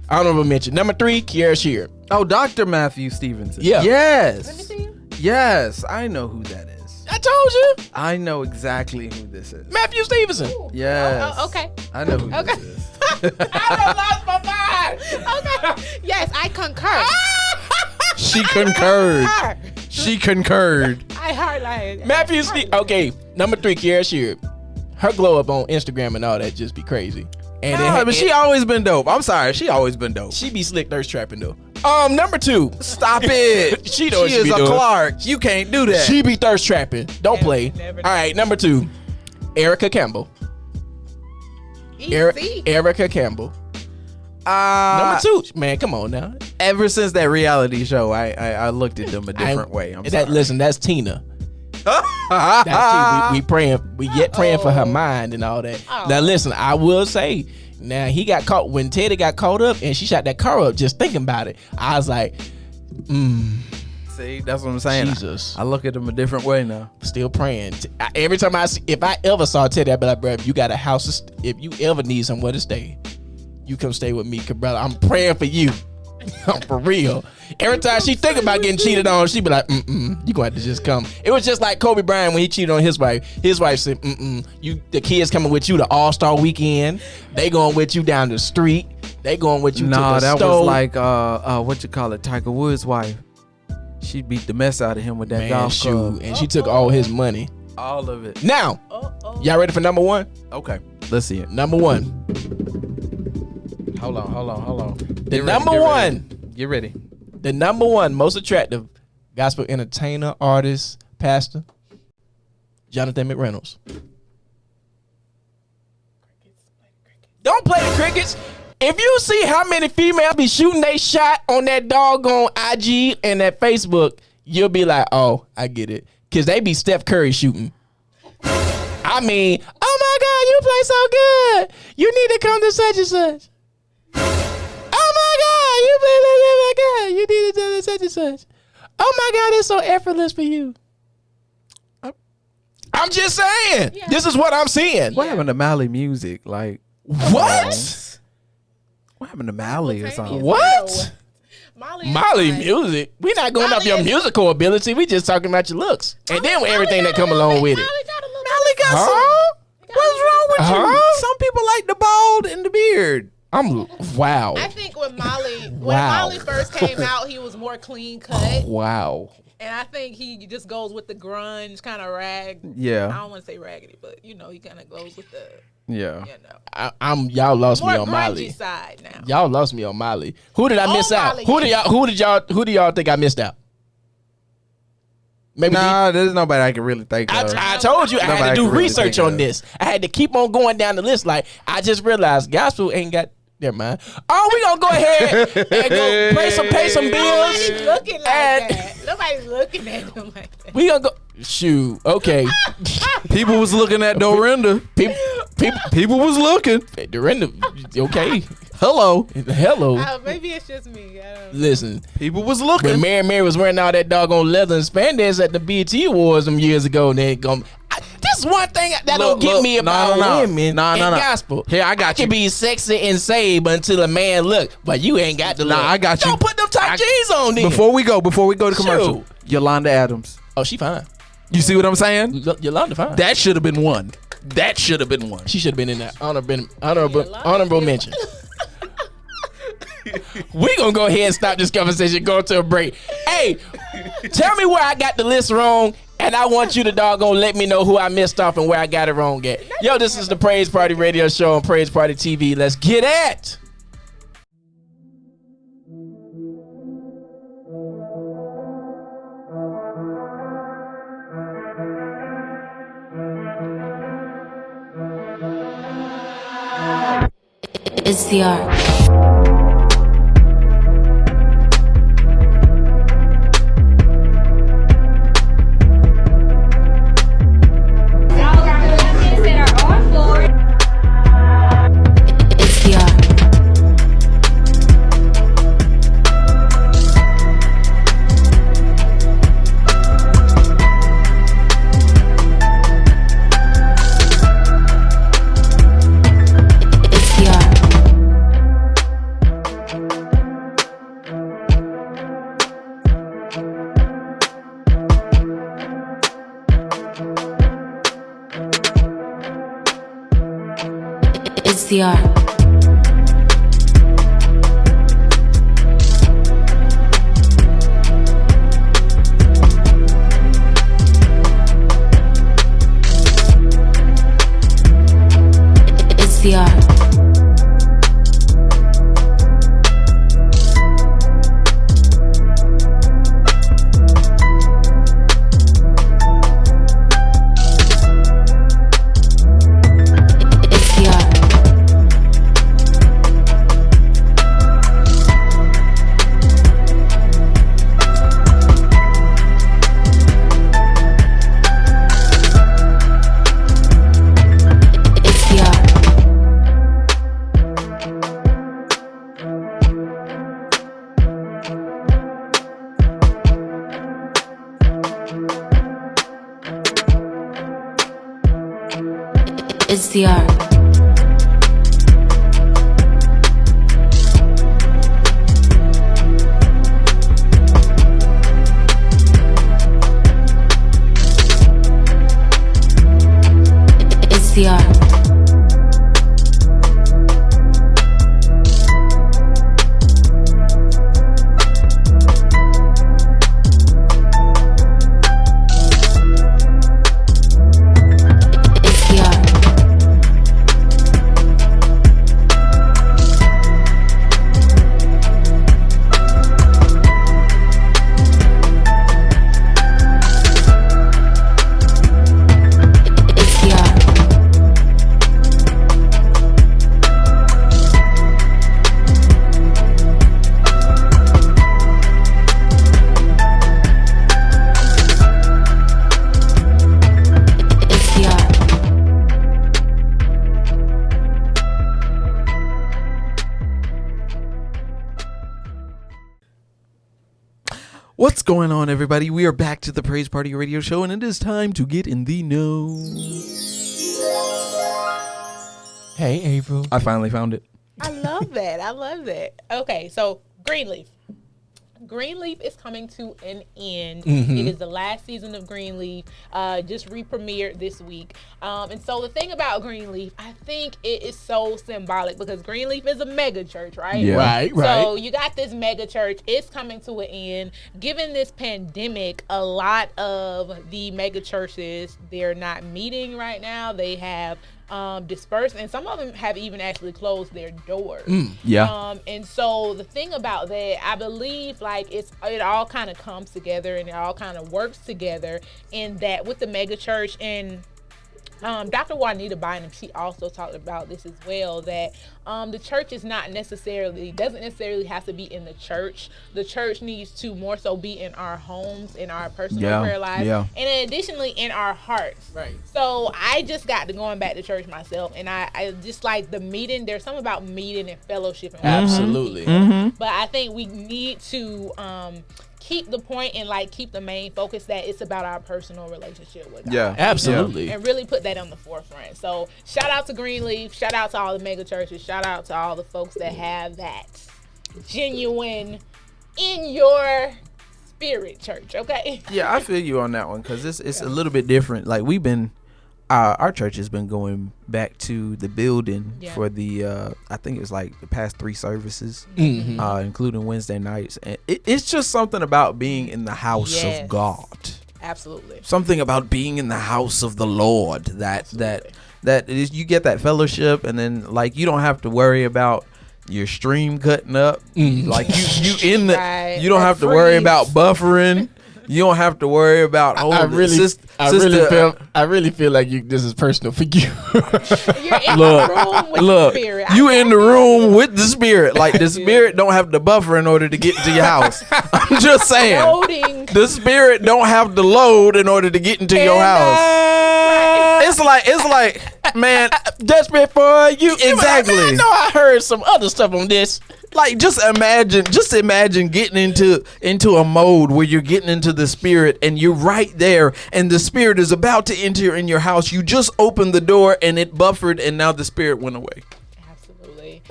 Honorable mention. Number 3, Kiara Sheard. Oh, Dr. Matthew Stevenson. Yeah. Let me Yes. see you. Yes. I know who that is. I told you. I know exactly who this is. Matthew Stevenson. Yes. Oh, okay. I know who Okay. this is. I lost my mind. Okay. Yes, I concur. She concurred. She concurred. I highlighted. Matthew Steve. Okay. Number 3, Kiara Sheard. Her glow up on Instagram and all that just be crazy. And Nah, but she always been dope. I'm sorry. She always been dope. she be slick thirst trapping though. Number 2. Stop it. She know what she is be a doing. Clark. You can't do that. She be thirst trapping. Don't play. never All right, number 2, Erica Campbell. Easy. Erica Campbell. Number 2, man, come on now. Ever since that reality show, I looked at them a different way. I'm sorry. Listen, that's Tina. That's Tina. We praying. We yet praying for her mind and all that. Oh. Now listen, I will say. Now he got caught when Teddy got caught up and she shot that car up. Just thinking about it, I was like, See, that's what I'm saying. Jesus. I look at them a different way now. Still praying. Every time if I ever saw Teddy, I'd be like, bro, if you got a house, if you ever need somewhere to stay, you come stay with me, cause brother, I'm praying for you. I'm for real. Every time she think about getting cheated on, she be like, you gonna have to just come. It was just like Kobe Bryant when he cheated on his wife. His wife said, the kids coming with you to All-Star weekend. They going with you down the street. They going with you to the Nah, that stove. was like what you call it, Tiger Woods' wife. She beat the mess out of him with that Man, golf shoot. club. And she took all his money. All of it. Now, y'all ready for number 1? Okay, let's see it. Number 1. Hold on. The number 1. Get ready. The number 1 most attractive gospel entertainer, artist, pastor, Jonathan McReynolds. Don't play the crickets. If you see how many females be shooting they shot on that doggone IG and that Facebook, you'll be like, oh, I get it. Because they be Steph Curry shooting. I mean, oh my God, you play so good. You need to come to such and such. Oh my God, you play so good. You need to come to such and such. Oh my God, it's so effortless for you. I'm just saying. Yeah. This is what I'm seeing. What happened to Mally music? Like, what? What happened to Mally or something? What? Molly music? We're not going off your musical ability. We just talking about your looks. And then everything that come along with it. Molly got some. What's wrong with you? Some people like the bald and the beard. Wow. I think when Molly first came out, he was more clean cut. Wow. And I think he just goes with the grunge kind of rag. Yeah. I don't want to say raggedy, but he kind of goes with the. Yeah. Y'all lost me on More Molly. grungy side now. Y'all lost me on Molly. Who did I miss out? Molly, Who do y'all think I missed out? Maybe there's nobody I can really think of. I told you I had to do research on this. I had to keep on going down the list. Like, I just realized gospel ain't got. Never mind. Oh, we gonna go ahead and go pay some bills. Nobody's looking like that. Nobody's looking at them like that. We gonna go. Shoot. Okay. People was looking at Dorinda. People was looking. Dorinda. Okay. Hello. Maybe it's just me. I don't know. Listen. People was looking. When Mary was wearing all that doggone leather and spandex at the BET Awards some years ago, and they go. This is one thing that don't get me about women and gospel. Here, I got you. Can be sexy and saved until a man look, but you ain't got to look. I got you. Don't put them tight jeans on then. Before we go to commercial, Yolanda Adams. Oh, she fine. You see what I'm saying? Yolanda fine. That should have been one. She should have been in that honorable mention. We gonna go ahead and stop this conversation, go to a break. Hey, tell me where I got the list wrong, and I want you to doggone let me know who I missed off and where I got it wrong at. Yo, this is the Praise Party Radio Show on Praise Party TV. Let's get it. It's the art. It's the art. It's the art. It's the art. It's the art. It's the art. What's going on, everybody? We are back to the Praise Party Radio Show, and it is time to get in the know. Hey, April. I finally found it. I love that. I love that. Okay, so Greeneleaf. Greeneleaf is coming to an end. It is the last season of Greeneleaf. Just re-premiered this week. And so the thing about Greeneleaf, I think it is so symbolic because Greeneleaf is a mega church, right? Yeah. Right. So you got this mega church. It's coming to an end. Given this pandemic, a lot of the mega churches, they're not meeting right now. They have dispersed, and some of them have even actually closed their doors. And so the thing about that, I believe like it all kind of comes together and it all kind of works together in that with the mega church. And Dr. Juanita Bynum, she also talked about this as well, that the church is doesn't necessarily have to be in the church. The church needs to more so be in our homes, in our personal prayer lives, and additionally in our hearts. Right. So I just got to going back to church myself, and I just like the meeting. There's something about meeting and fellowship. Absolutely. But I think we need to keep the point and like keep the main focus that it's about our personal relationship with God. Yeah, absolutely. And really put that on the forefront. So shout out to Greeneleaf, shout out to all the mega churches, shout out to all the folks that have that genuine in your spirit church, okay? Yeah, I feel you on that one because it's a little bit different. Like we've been, our church has been going back to the building for the, I think it was like the past 3 services, including Wednesday nights. And it's just something about being in the house of God. Absolutely. Something about being in the house of the Lord that is, you get that fellowship, and then like you don't have to worry about your stream cutting up. Like you in the, you don't have to worry about buffering. You don't have to worry about I really feel like this is personal for you. You're in the room with the spirit. You in the room with the spirit. Like the spirit don't have to buffer in order to get into your house. I'm just saying. Loading. The spirit don't have to load in order to get into your house. It's like, man, desperate for you. Exactly. I know I heard some other stuff on this. Like just imagine getting into a mode where you're getting into the spirit and you're right there and the spirit is about to enter in your house. You just opened the door and it buffered and now the spirit went away. Absolutely.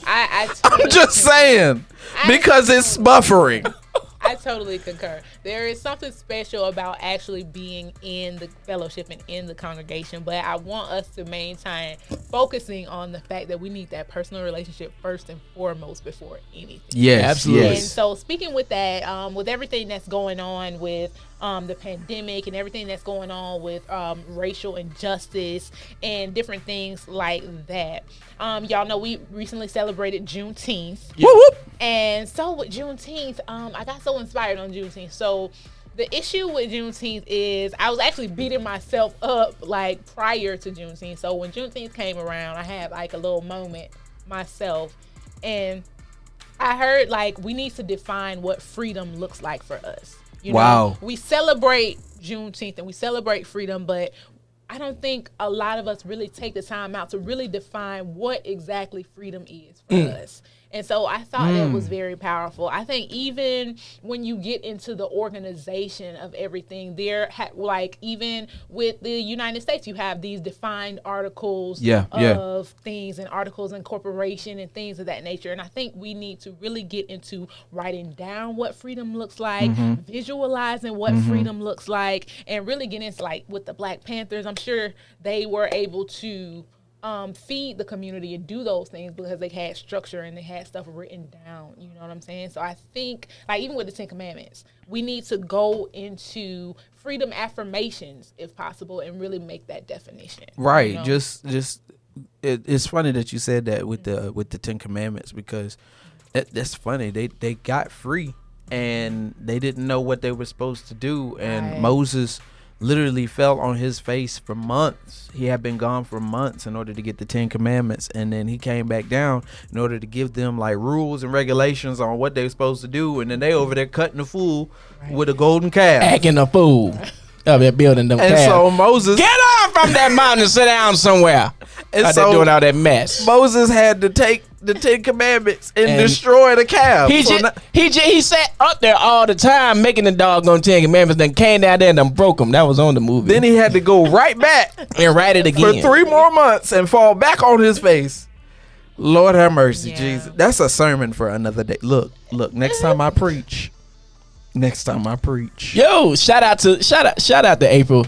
I'm just saying because it's buffering. I totally concur. There is something special about actually being in the fellowship and in the congregation, but I want us to maintain focusing on the fact that we need that personal relationship first and foremost before anything. Yes, absolutely. And so speaking with that, with everything that's going on with the pandemic and everything that's going on with racial injustice and different things like that. Y'all know we recently celebrated Juneteenth. Yeah. Whoop, whoop. And so with Juneteenth, I got so inspired on Juneteenth. So the issue with Juneteenth is I was actually beating myself up like prior to Juneteenth. So when Juneteenth came around, I had like a little moment myself. And I heard like we need to define what freedom looks like for us. You know, we celebrate Juneteenth and we celebrate freedom, but I don't think a lot of us really take the time out to really define what exactly freedom is for us. And so I thought that was very powerful. I think even when you get into the organization of everything, like even with the United States, you have these defined articles of things and articles in corporation and things of that nature. And I think we need to really get into writing down what freedom looks like, visualizing what freedom looks like, and really getting into like with the Black Panthers. I'm sure they were able to feed the community and do those things because they had structure and they had stuff written down. You know what I'm saying? So I think, like even with the 10 Commandments, we need to go into freedom affirmations if possible and really make that definition. Right. You know? It's funny that you said that with the 10 Commandments because that's funny. They got free and they didn't know what they were supposed to do, and Moses literally fell on his face for months. He had been gone for months in order to get the 10 Commandments, and then he came back down in order to give them like rules and regulations on what they were supposed to do, and then they over there cutting the fool with a golden calf. Acting a fool. of that building them And calves. so Moses Get off from that mountain and sit down somewhere. And Out so there doing all that mess. Moses had to take the 10 Commandments and destroy the calf. He sat up there all the time making the doggone 10 Commandments, then came down there and then broke them. That was on the movie. Then he had to go right back and write it again for 3 more months and fall back on his face. Lord have mercy, Jesus. That's a sermon for another day. Look, next time I preach. Yo, shout out to April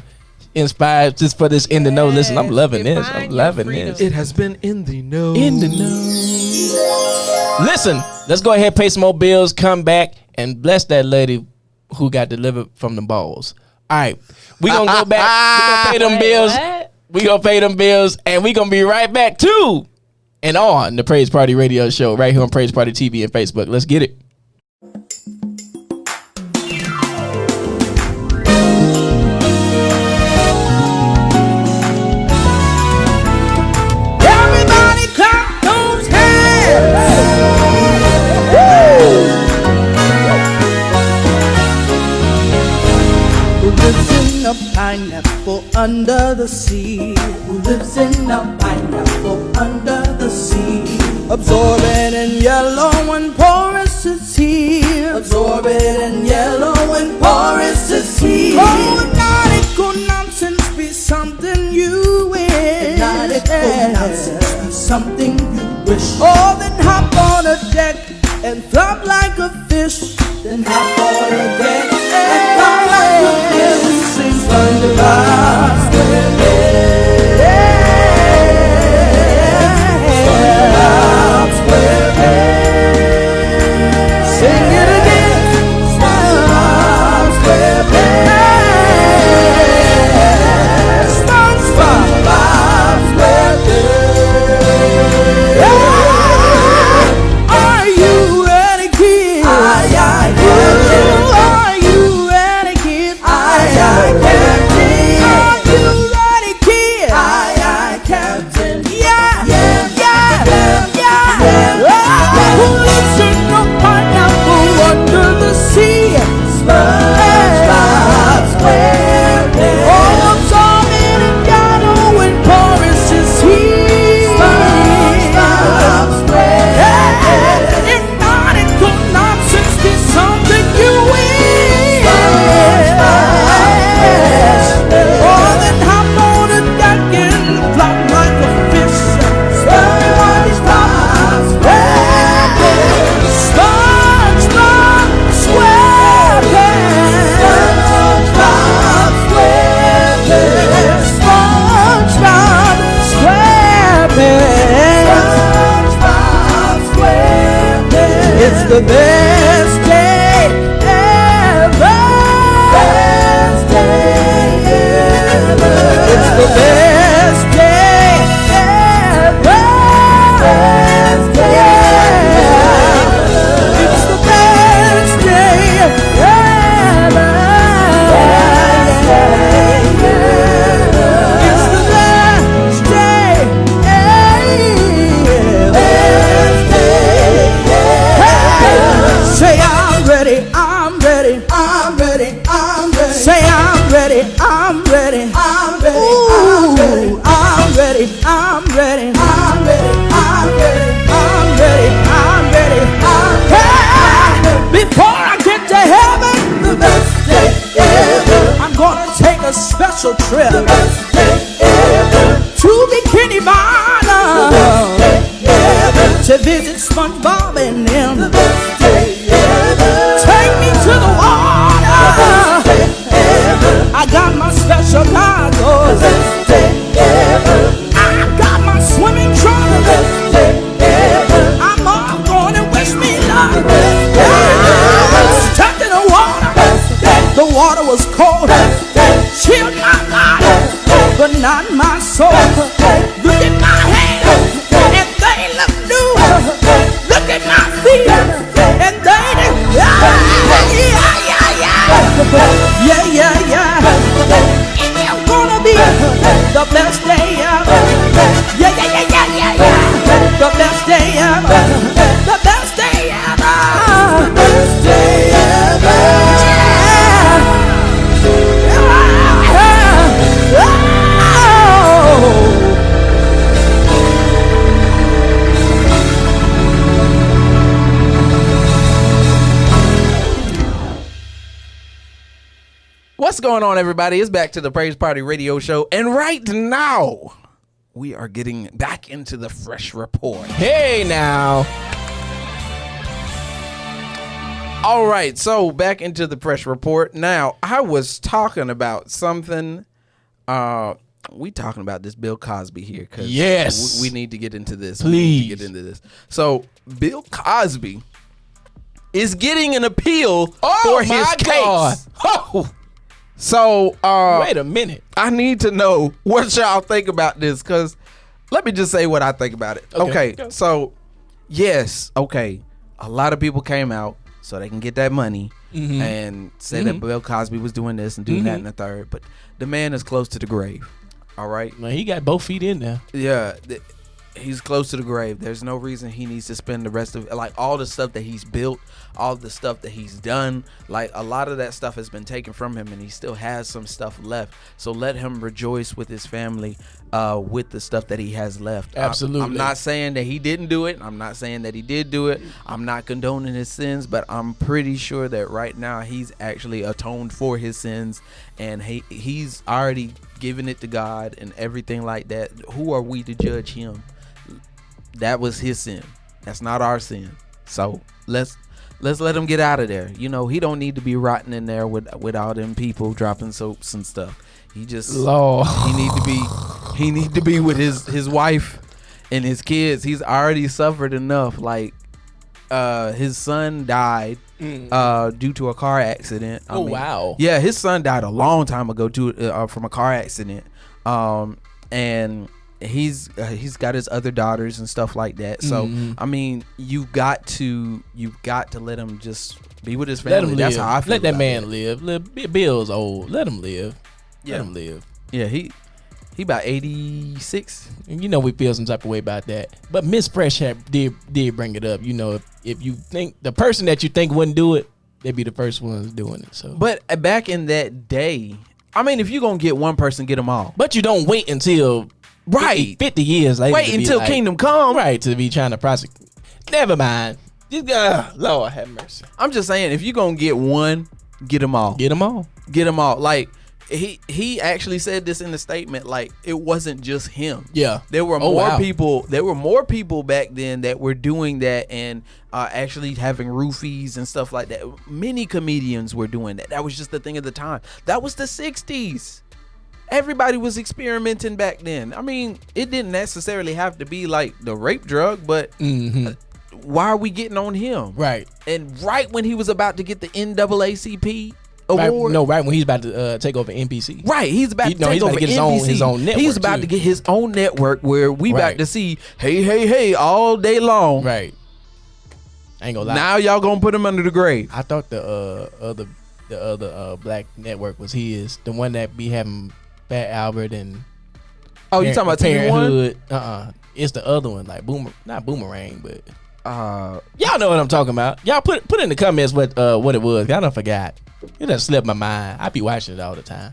Inspired just for this in the know. Listen, I'm loving this. I'm loving this. It has been in the know. In the know. Listen, let's go ahead and pay some more bills, come back, and bless that lady who got delivered from the balls. All right. We gonna go back. We gonna pay them bills. What? We gonna pay them bills, and we gonna be right back too. And on the Praise Party Radio Show right here on Praise Party TV and Facebook. Let's get it. Everybody clap those hands. Who lives in a pineapple under the sea? Who lives in a pineapple under the sea? Absorbent and yellow and porous is he. Absorbent and yellow and porous is he. Oh, nautical nonsense be something you wish. Nautical nonsense be something you wish. Oh, then hop on a deck and flop like a fish. Then hop on a deck and flop like a fish. Sing SpongeBob SquarePants. SpongeBob SquarePants. Sing it again. SpongeBob SquarePants. SpongeBob SquarePants. Are you ready, kids? Aye, aye, Captain. Are you ready, kids? Aye, aye, Captain. Are you ready, kids? Aye, aye, Captain. Yeah, yeah, yeah, yeah, yeah. Who lives in a pineapple under the sea? SpongeBob SquarePants. Oh, absorbing and yellow and porous is he. SpongeBob SquarePants. If not, it could nonsense be something you wish. Oh, then hop on a deck and flop like a fish. SpongeBob SquarePants. SpongeBob SquarePants. SpongeBob SquarePants. SpongeBob SquarePants. It's the best day ever. Best day ever. It's the best day ever. Best day ever. It's the best day ever. Best day ever. It's the best day ever. Best day ever. Say I'm ready, I'm ready, I'm ready, I'm ready. Say I'm ready, I'm ready, I'm ready, I'm ready, I'm ready, I'm ready, I'm ready, I'm ready, I'm ready, I'm ready, I'm ready. Before I get to heaven, the best day ever. I'm gonna take a special trip. The best day ever. To Bikini Bottom. The best day ever. To visit SpongeBob and them. The best day ever. Take me to the water. The best day ever. I got my special goggles. The best day ever. I got my swimming trunks. The best day ever. I'm all going to wish me luck. The best day ever. Stuck in the water. The water was cold. Chilled my body, but not my soul. Look at my hands, and they look new. Look at my feet, and they yeah, yeah, yeah. It's gonna be the best day ever. Yeah, yeah, yeah, yeah, yeah, yeah. The best day ever. The best day ever. The best day ever. Yeah. What's going on, everybody? It's back to the Praise Party Radio Show. And right now, we are getting back into the Fresh Report. Hey, now. All right, so back into the Fresh Report. Now, I was talking about something. We talking about this Bill Cosby here. Cause yes. We need to get into this. Please. We need to get into this. So, Bill Cosby is getting an appeal for his case. Oh. So, wait a minute. I need to know what y'all think about this, because let me just say what I think about it. Okay. So, yes, okay. A lot of people came out so they can get that money and say that Bill Cosby was doing this and doing that and the third, but the man is close to the grave. All right? Man, he got both feet in there. Yeah. He's close to the grave. There's no reason he needs to spend the rest of, like, all the stuff that he's built, all the stuff that he's done. Like, a lot of that stuff has been taken from him, and he still has some stuff left. So let him rejoice with his family with the stuff that he has left. Absolutely. I'm not saying that he didn't do it. I'm not saying that he did do it. I'm not condoning his sins, but I'm pretty sure that right now he's actually atoned for his sins, and he's already given it to God and everything like that. Who are we to judge him? That was his sin. That's not our sin. So let's let him get out of there. You know, he don't need to be rotting in there with all them people dropping soaps and stuff. He just Lord. he need to be with his wife and his kids. He's already suffered enough. Like his son died due to a car accident. I mean, wow. Yeah, his son died a long time ago from a car accident. And he's got his other daughters and stuff like that. So I mean, you've got to let him just be with his family. Let him live. That's how I feel. Let that about man it. live. Bill's old. Let him live. Yeah. Let him live. Yeah, he about 86. And you know we feel some type of way about that. But Miss Fresh did bring it up. You know, if you think the person that you think wouldn't do it, they'd be the first ones doing it. So, but back in that day, I mean, if you're gonna get one person, get them all. But you don't wait until 50 years later. Wait until Kingdom Come. Right, to be trying to prosecute. Never mind. Lord have mercy. I'm just saying, if you're going to get one, get them all. Get them all. Get them all. Like, he actually said this in the statement, like, it wasn't just him. Yeah. There were more people. There were more people back then that were doing that and actually having roofies and stuff like that. Many comedians were doing that. That was just the thing of the time. That was the 60s. Everybody was experimenting back then. I mean, it didn't necessarily have to be like the rape drug, but why are we getting on him? Right. And right when he was about to get the NAACP award. Right when he's about to take over NBC. Right. He's about to take over get NBC. his own network. He's about to get his own network where we Right. about to see, hey, all day long. Right. I ain't gonna lie. Now y'all gonna put him under the grave. I thought the other black network was his. The one that be having Fat Albert and you talking about Parenthood? It's the other one, like not Boomerang, but y'all know what I'm talking about. Y'all put in the comments what it was. I done forgot. It done slipped my mind. I be watching it all the time.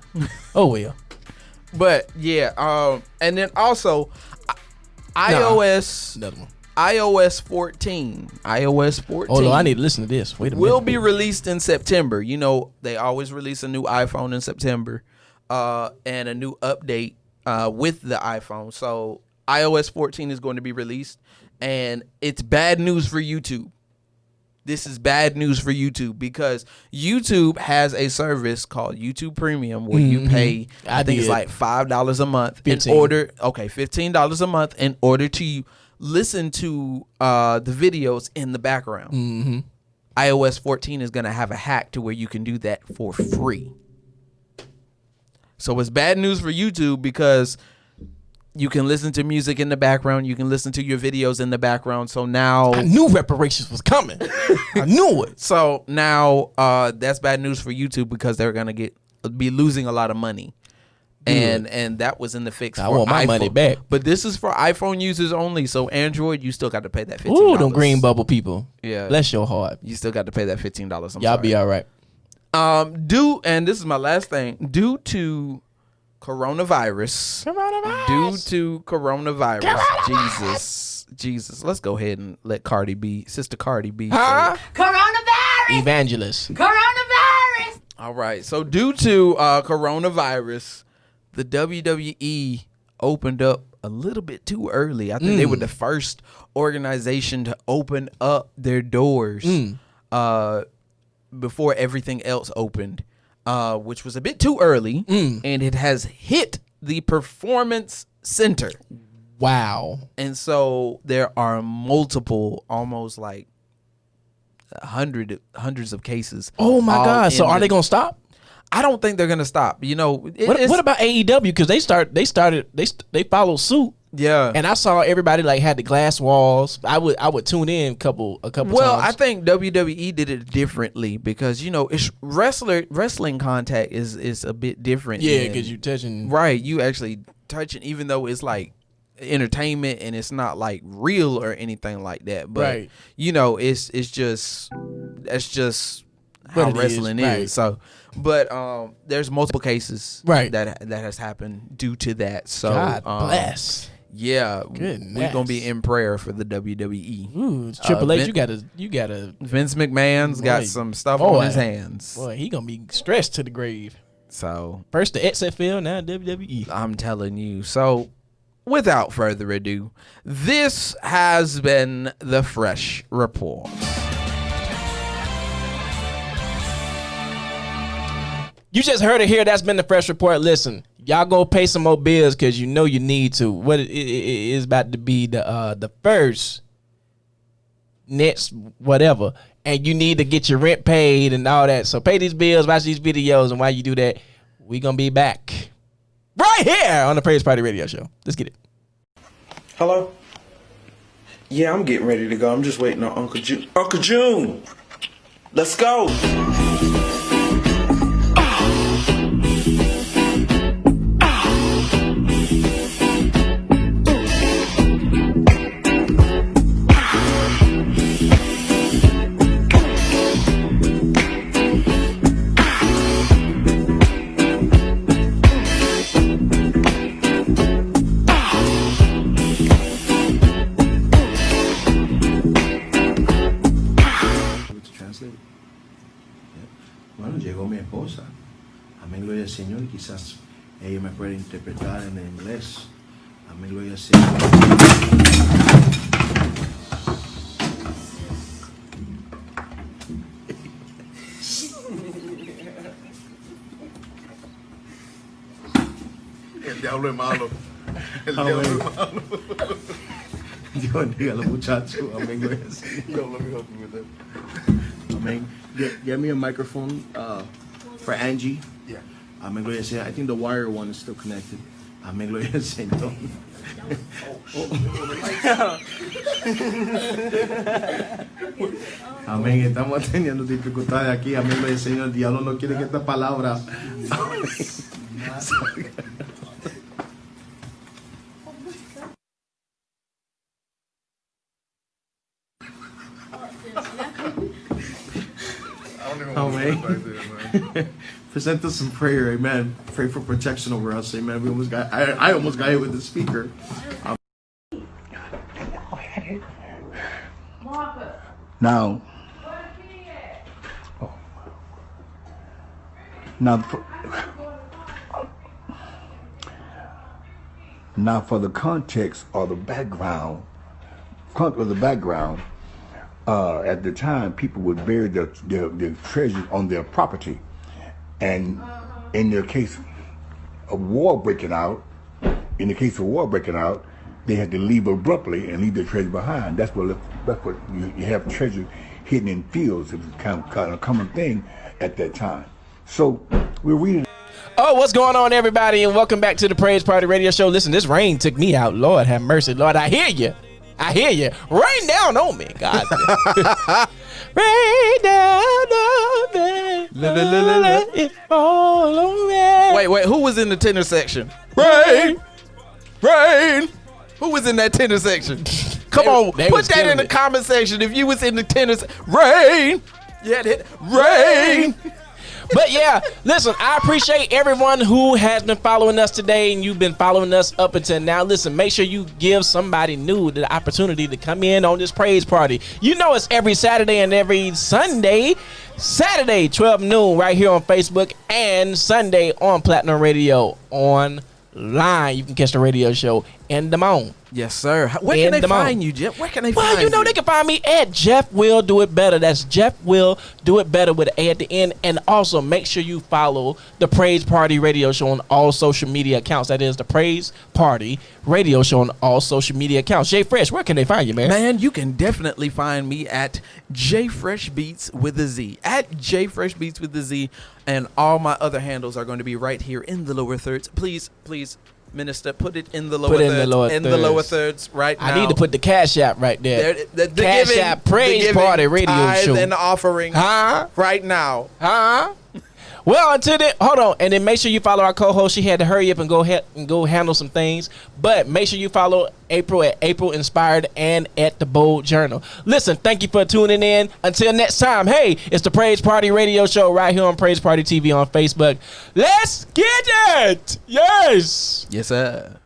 Oh well. But yeah, and then also iOS another one. iOS 14. iOS 14. Hold on, I need to listen to this. Wait a minute. Will be released in September. You know, they always release a new iPhone in September. And a new update with the iPhone. So iOS 14 is going to be released, and it's bad news for YouTube. This is bad news for YouTube because YouTube has a service called YouTube Premium where you pay, I think it's like $5 a month $15 a month in order to listen to the videos in the background. iOS 14 is going to have a hack to where you can do that for free. So it's bad news for YouTube because you can listen to music in the background. You can listen to your videos in the background. So now I knew reparations was coming. I knew it. So now that's bad news for YouTube because they're gonna be losing a lot of money. And that was in the fix. I want my money back. But this is for iPhone users only. So Android, you still got to pay that $15. Ooh, them green bubble people. Yeah. Bless your heart. You still got to pay that $15. Y'all be all right. And this is my last thing, due to coronavirus, Jesus, let's go ahead and let Sister Cardi B. Coronavirus. Evangelist. Coronavirus. All right. So due to coronavirus, the WWE opened up a little bit too early. I think they were the first organization to open up their doors before everything else opened, which was a bit too early, and it has hit the Performance Center. Wow. And so there are multiple, almost like hundreds of cases. Oh my God. So are they going to stop? I don't think they're going to stop. You know, what about AEW? Because they followed suit. Yeah. And I saw everybody like had the glass walls. I would tune in a couple times. Well, I think WWE did it differently because, you know, it's wrestling contact is a bit different. Yeah, because you're touching. Right. You actually touching, even though it's like entertainment and it's not like real or anything like that. But, right. You know, that's just how wrestling is. Right. So, but there's multiple cases that has happened due to that. So God bless. Yeah, goodness. We're gonna be in prayer for the WWE. Ooh, Triple H, you gotta. Vince McMahon's got some stuff on his hands. Boy, he gonna be stressed to the grave. So first the XFL, now WWE. I'm telling you. So, without further ado, this has been the Fresh Report. You just heard it here. That's been the Fresh Report. Listen, y'all go pay some more bills because you know you need to. What it is about to be the first next whatever, and you need to get your rent paid and all that. So pay these bills, watch these videos, and while you do that, we gonna be back right here on the Praise Party Radio Show. Let's get it. Hello? Yeah, I'm getting ready to go. I'm just waiting on Uncle June. Uncle June, let's go. Bueno, llegó mi esposa. Amén, gloria al Señor. Quizás ella me puede interpretar en inglés. Amén, gloria al Señor. El diablo es malo. El diablo es malo. Dios bendiga a los muchachos. Amén, gloria al Señor. Let me help you with that. Amén. Get me a microphone for Angie. Yeah. Amén, gloria al Señor. I think the wire one is still connected. Amén, gloria al Señor. Amén, estamos teniendo dificultades aquí. Amén, gloria al Señor. El diablo no quiere que esta palabra. Amen. Present us some prayer, amen. Pray for protection over us, amen. We almost got, I almost got hit with the speaker. Now, now for the context or the background, at the time, people would bury their treasures on their property, and in the case of war breaking out, they had to leave abruptly and leave their treasure behind. That's what you have treasure hidden in fields. It was kind of a common thing at that time. So we're reading. Oh, what's going on, everybody, and welcome back to the Praise Party Radio Show. Listen, this rain took me out. Lord have mercy. Lord, I hear you. Rain down on me, God. Rain down on me. Let it fall on me. Wait, who was in the tenor section? Rain. Who was in that tenor section? Come on, put that in the comment section if you was in the tenor Rain. Yeah, rain. But yeah, listen, I appreciate everyone who has been following us today, and you've been following us up until now. Listen, make sure you give somebody new the opportunity to come in on this praise party. You know it's every Saturday and every Sunday. Saturday, 12 noon, right here on Facebook, and Sunday on Platinum Radio online. You can catch the radio show in the morning. Yes, sir. Where can they find you, Jeff? Where can they find you? Well, you know, they can find me at Jeff Will Do It Better. That's Jeff Will Do It Better with an A at the end. And also make sure you follow the Praise Party Radio Show on all social media accounts. That is the Praise Party Radio Show on all social media accounts. Jay Fresh, where can they find you, man? Man, you can definitely find me at jfreshbeatz with a Z. At jfreshbeatz with a Z. And all my other handles are going to be right here in the lower thirds. Please, Minister, put it in the lower thirds right now. I need to put the Cash App right there. The Cash giving, App Praise Party Radio Show. And offering right now. Well, until then, hold on, and then make sure you follow our co-host. She had to hurry up and go handle some things, but make sure you follow April at aprilinspired and at the Bold Journal. Listen, thank you for tuning in. Until next time, hey, it's the Praise Party Radio Show right here on Praise Party TV on Facebook. Let's get it. Yes, sir.